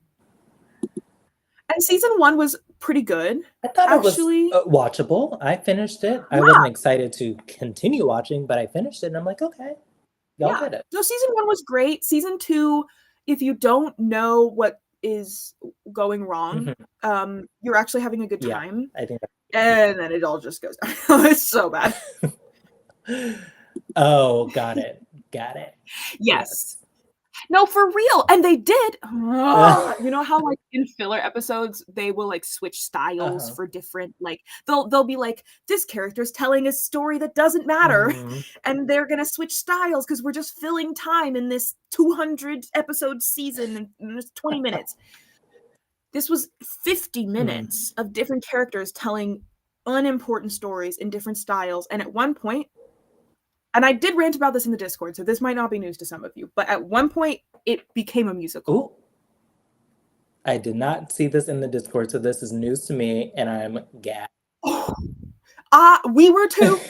And season 1 was pretty good. I thought actually. It was watchable. I finished it. I wasn't excited to continue watching, but I finished it, and I'm like, okay. Y'all did it. So season 1 was great. Season 2, if you don't know what is going wrong, you're actually having a good time. I think and then it all just goes down. It's so bad. Oh, got it. Yes. No, for real. And they did. You know how like in filler episodes they will like switch styles for different, like they'll be like, this character is telling a story that doesn't matter, and they're gonna switch styles because we're just filling time in this 200 episode season in just 20 minutes. This was 50 minutes of different characters telling unimportant stories in different styles, and at one point, and I did rant about this in the Discord, so this might not be news to some of you, but at one point, it became a musical. Ooh. I did not see this in the Discord, so this is news to me, and I'm gagged. We were too.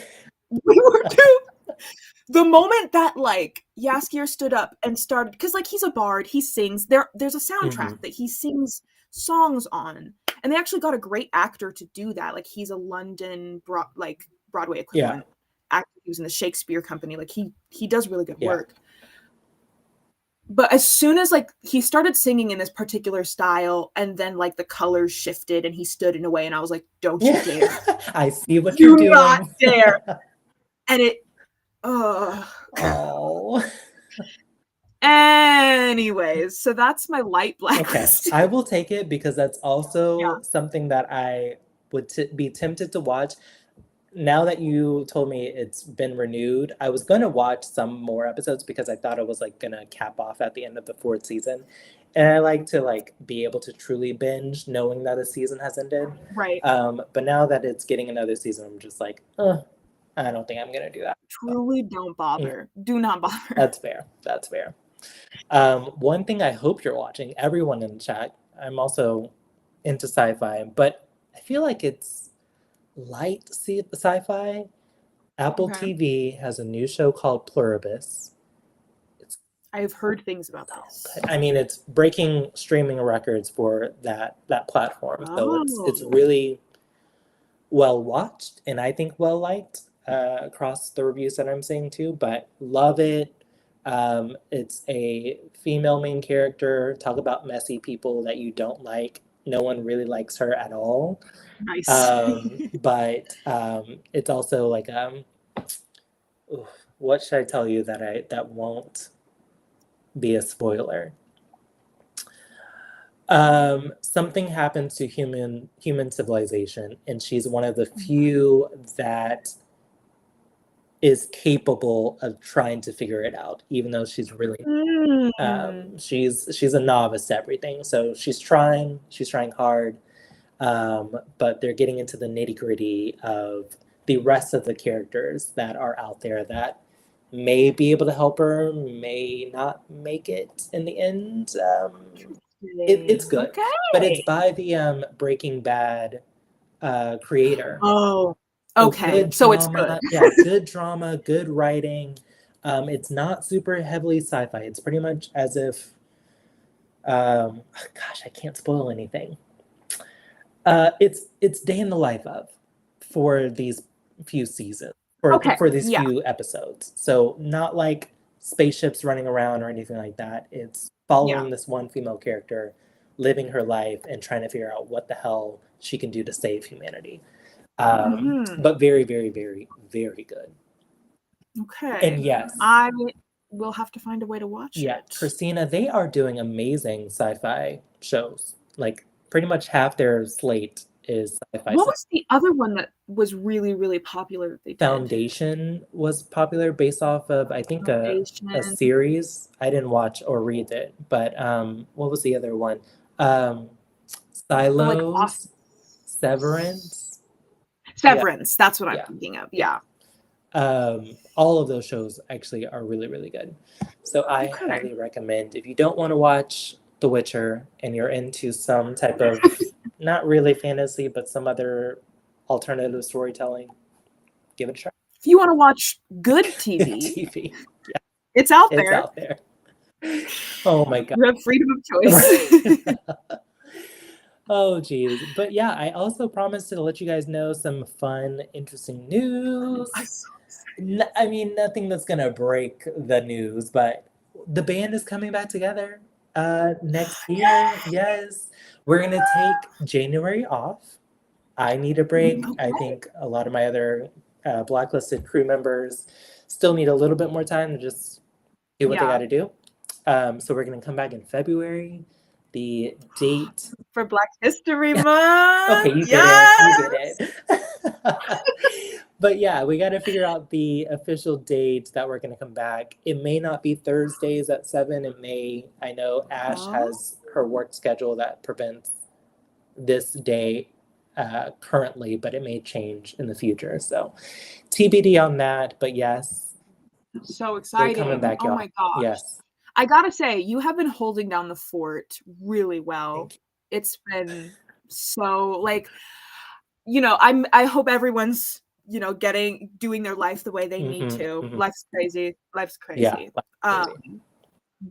The moment that, like, Jaskier stood up and started, because, like, he's a bard, he sings. There's a soundtrack that he sings songs on, and they actually got a great actor to do that. Like, he's a London, Broadway equivalent. Actor. He was in the Shakespeare Company. Like he does really good work. But as soon as like he started singing in this particular style, and then like the colors shifted and he stood in a way, and I was like, "Don't you dare!" I see what you're doing. Do not dare. And it. Oh. Anyways, so that's my light blacklist. Okay. I will take it because that's also something that I would be tempted to watch. Now that you told me it's been renewed, I was going to watch some more episodes because I thought it was like going to cap off at the end of the 4th season. And I like to like be able to truly binge knowing that a season has ended. Right. But now that it's getting another season, I'm just like, I don't think I'm going to do that. Truly don't bother. Do not bother. That's fair. One thing I hope you're watching, everyone in the chat, I'm also into sci-fi, but I feel like it's light sci-fi. Apple TV has a new show called Pluribus. I've heard things about this. I mean, it's breaking streaming records for that platform. So it's really well watched, and I think well liked across the reviews that I'm seeing too. But love it. It's a female main character. Talk about messy people that you don't like. No one really likes her at all. Nice. But it's also like what should I tell you that won't be a spoiler? Something happens to human civilization, and she's one of the few that is capable of trying to figure it out, even though she's really she's a novice to everything. So she's trying hard, but they're getting into the nitty-gritty of the rest of the characters that are out there that may be able to help her, may not make it in the end. It's good, but it's by the Breaking Bad creator. Okay, so it's good. Yeah, good drama, good writing. It's not super heavily sci-fi. It's pretty much as if, gosh, I can't spoil anything. It's day in the life of for these few seasons, for these few episodes. So not like spaceships running around or anything like that. It's following this one female character, living her life and trying to figure out what the hell she can do to save humanity. But very, very, very, very good. Okay. And yes, I will have to find a way to watch it. Christina, they are doing amazing sci-fi shows. Like pretty much half their slate is sci-fi. What was the other one that was really, really popular that they did? Foundation was popular based off of, I think, a series. I didn't watch or read it, but what was the other one? Silos, Severance. Severance, that's what I'm thinking of. Yeah. All of those shows actually are really, really good. So I highly recommend, if you don't want to watch The Witcher and you're into some type of, not really fantasy, but some other alternative storytelling, give it a try. If you want to watch good TV, it's out there. It's out there. Oh my God. You have freedom of choice. Oh, geez. But yeah, I also promised to let you guys know some fun, interesting news. I mean, nothing that's gonna break the news, but the band is coming back together next year. Yes, we're gonna take January off. I need a break. I Okay. think a lot of my other blacklisted crew members still need a little bit more time to just do what they got Yeah. to do. So we're gonna come back in February. The date. For Black History Month. Okay, you get it. You get Yes. it. But yeah, we got to figure out the official date that we're going to come back. It may not be Thursdays at 7. It may, I know Ash Oh. has her work schedule that prevents this day currently, but it may change in the future. So TBD on that. But yes, So we're exciting. coming back, Oh y'all. my gosh. Yes. I gotta say, you have been holding down the fort really well. Thank you. It's been so like, I hope everyone's, doing their life the way they need to. Mm-hmm. Life's crazy. Life's crazy. Yeah,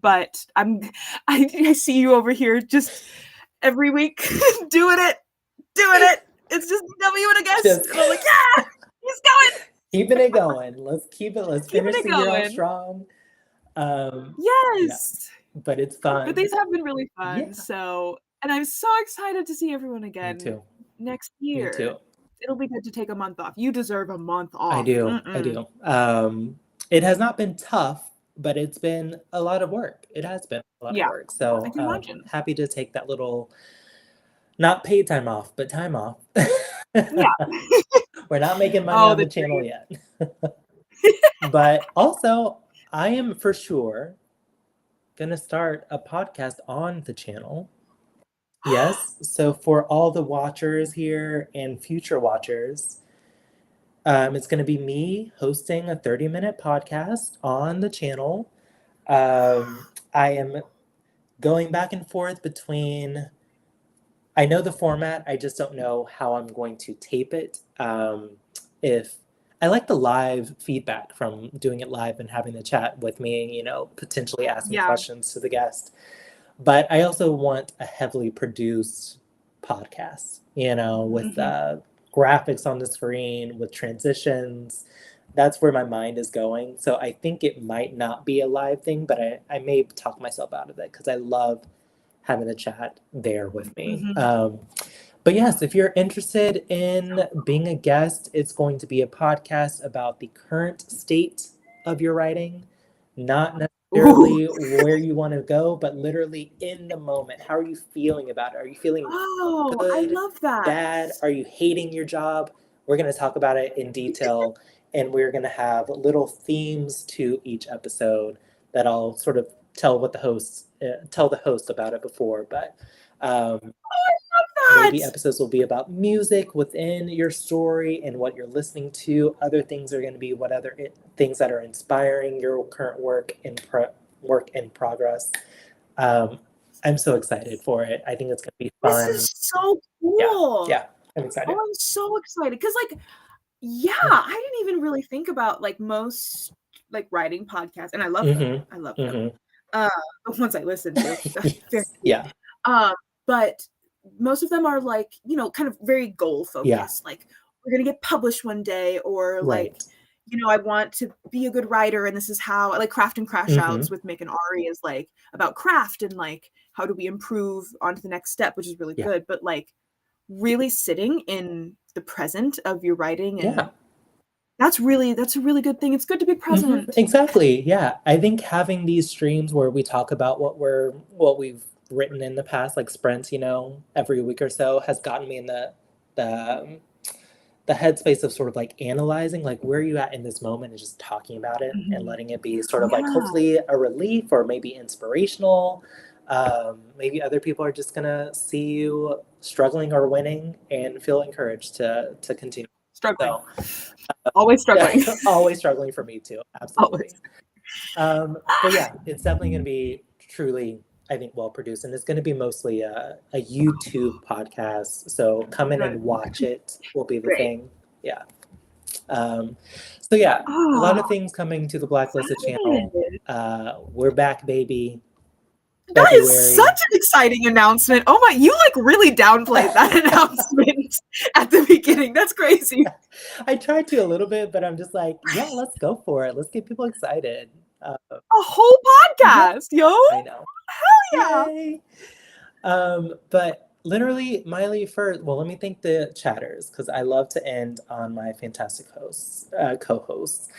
but I see you over here just every week doing it. It's just W and a guest. And I'm like, yeah, he's going. Keeping it going. Let's finish the year off strong. Yes. Yeah, but it's fun. But these have been really fun. Yeah. So, and I'm so excited to see everyone again. Me too. Next year. Me too. It'll be good to take a month off. You deserve a month off. I do. I do. It has not been tough, but it's been a lot of work. It has been a lot of work. So I can imagine. Happy to take that little, not paid time off, but time off. Yeah. We're not making money on the channel yet. But also, I am for sure gonna start a podcast on the channel. Yes. So for all the watchers here and future watchers, it's going to be me hosting a 30-minute podcast on the channel. I am going back and forth between, I know the format, I just don't know how I'm going to tape it. If I like the live feedback from doing it live and having the chat with me, potentially asking questions to the guest. But I also want a heavily produced podcast, with graphics on the screen, with transitions. That's where my mind is going. So I think it might not be a live thing, but I may talk myself out of it because I love having the chat there with me. But yes, if you're interested in being a guest, it's going to be a podcast about the current state of your writing, not necessarily where you want to go, but literally in the moment. How are you feeling about it? Are you feeling good, I love that. bad? Are you hating your job? We're going to talk about it in detail, and we're going to have little themes to each episode that I'll sort of tell the host about it before, but maybe episodes will be about music within your story and what you're listening to. Other things are going to be what other things that are inspiring your current work in progress. I'm so excited for it. I think it's going to be fun. This is so cool. Yeah, I'm excited. Oh, I'm so excited because, I didn't even really think about most writing podcasts, and I love them. I love them. The ones I listen to, yeah. But most of them are kind of very goal focused. We're gonna get published one day, or I want to be a good writer, and this is how Craft and Crash Outs with Mick and Ari is about craft and how do we improve onto the next step, which is really good. But really sitting in the present of your writing, and that's a really good thing. It's good to be present. Exactly. Yeah. I think having these streams where we talk about what we've written in the past, like sprints, every week or so, has gotten me in the headspace of sort of analyzing where are you at in this moment and just talking about it and letting it be sort of hopefully a relief or maybe inspirational. Maybe other people are just gonna see you struggling or winning and feel encouraged to continue struggling. Always struggling. Always struggling for me too. Absolutely. But yeah, it's definitely going to be truly, I think, well produced, and it's going to be mostly a YouTube podcast. So come in and watch it will be the thing. Yeah. So yeah, a lot of things coming to the Blacklisted channel. We're back, baby. That is February. such an exciting announcement. Oh my, you like really downplayed that announcement at the beginning. That's crazy. I tried to a little bit, but I'm just like, yeah, let's go for it. Let's get people excited. A whole Yeah, podcast, yo. I know. Hell yeah. Yay. But literally, Miley first. Well, let me thank the chatters because I love to end on my fantastic hosts, co-hosts.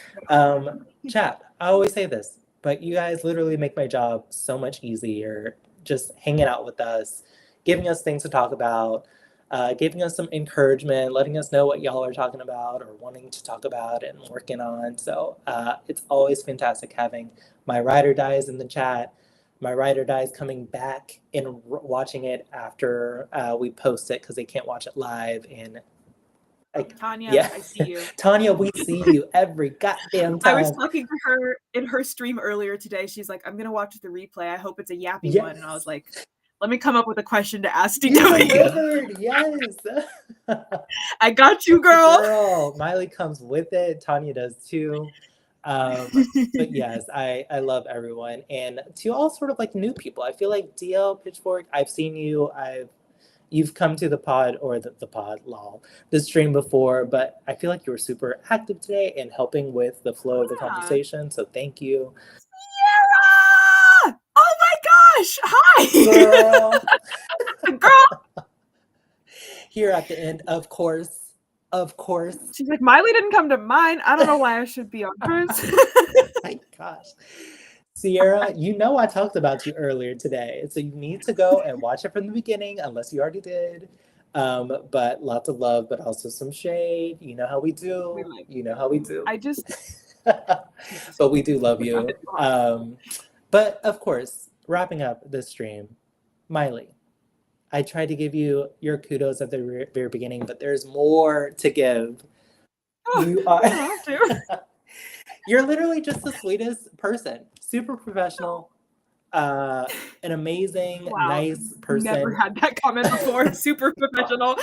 Chat. I always say this, but you guys literally make my job so much easier. Just hanging out with us, giving us things to talk about, giving us some encouragement, letting us know what y'all are talking about or wanting to talk about and working on. So it's always fantastic having my ride or dies in the chat. My ride or dies coming back and watching it after we post it because they can't watch it live. And Tanya, yeah, I see you. Tanya, we see you every goddamn time. I was talking to her in her stream earlier today. She's like, I'm gonna watch the replay. I hope it's a yappy one. And I was like, let me come up with a question to ask DW. Yes. I got you, girl. Girl, Miley comes with it. Tanya does too. But yes, I love everyone. And to all sort of like new people, I feel like DL Pitchfork, I've seen you. You've come to the pod or the pod, lol, the stream before, but I feel like you were super active today and helping with the flow of the conversation. So thank you. Sierra! Oh my gosh! Hi! Girl. Girl! Here at the end, of course. Of course. She's like, Miley didn't come to mine. I don't know why I should be on hers. My gosh. Sierra, you know I talked about you earlier today, so you need to go and watch it from the beginning, unless you already did. But lots of love, but also some shade. You know how we do. You know how we do. I just... But we do love you. But of course, wrapping up this stream, Miley, I tried to give you your kudos at the very beginning, but there's more to give. You are... You're literally just the sweetest person. Super professional. An amazing, nice person. Never had that comment before. Super professional.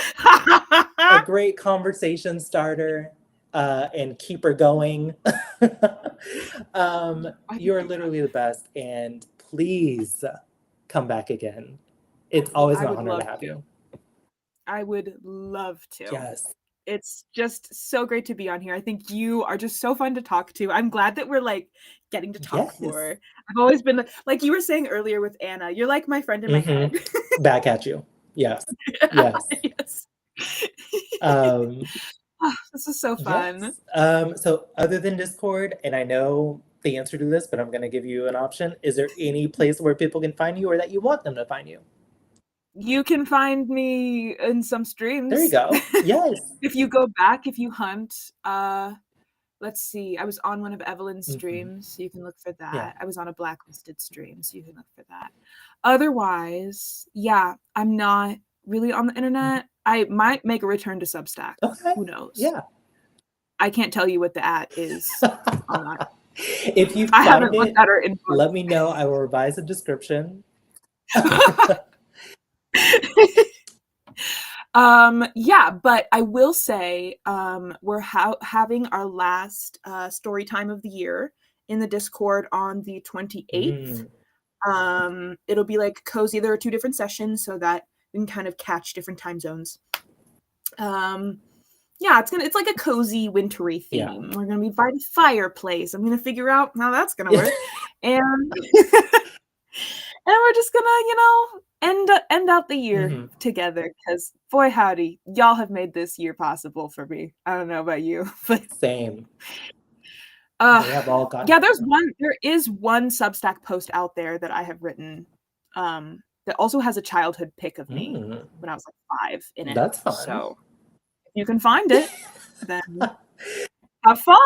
A great conversation starter and keeper going. You're literally the best. And please come back again. It's always an honor to have you. I would love to. Yes. It's just so great to be on here. I think you are just so fun to talk to. I'm glad that we're like getting to talk more. I've always been like you were saying earlier with Anna, you're like my friend in my head. Back at you. Yes. Yes. Yes. This is so fun. Yes. So other than Discord, and I know the answer to this, but I'm going to give you an option. Is there any place where people can find you or that you want them to find you? You can find me in some streams. There you go. Yes. If you go back, if you hunt, let's see. I was on one of Evelyn's streams, so you can look for that. Yeah. I was on a blacklisted stream, so you can look for that. Otherwise, yeah, I'm not really on the internet. I might make a return to Substack. Okay. Who knows? Yeah. I can't tell you what the @ is on that. If you find it, let me know. I will revise the description. Yeah, but I will say we're having our last story time of the year in the Discord on the 28th. It'll be like cozy. There are 2 different sessions so that we can kind of catch different time zones. Yeah, it's like a cozy wintry theme. Yeah. We're gonna be by the fireplace. I'm gonna figure out how that's gonna work. And we're just gonna, end out the year together because boy howdy, y'all have made this year possible for me. I don't know about you, but same. They have all gotten there is one Substack post out there that I have written that also has a childhood pic of me when I was like 5 in it. That's fun. So if you can find it, then have fun.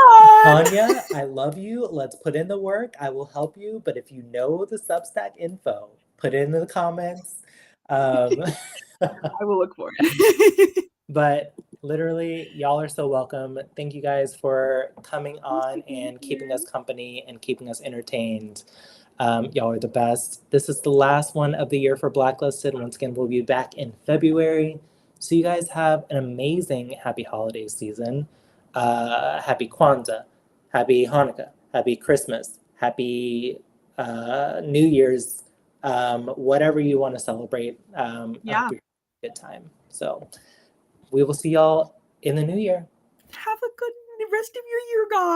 Tanya, I love you. Let's put in the work. I will help you. But if you know the Substack info, put it in the comments. I will look for it. But literally, y'all are so welcome. Thank you guys for coming on and keeping us company and keeping us entertained. Y'all are the best. This is the last one of the year for Blacklisted. Once again, we'll be back in February. So you guys have an amazing happy holiday season. Happy Kwanzaa, happy Hanukkah, happy Christmas, happy New Year's, whatever you want to celebrate. I hope you have a good time. So we will see y'all in the new year. Have a good rest of your year, guys.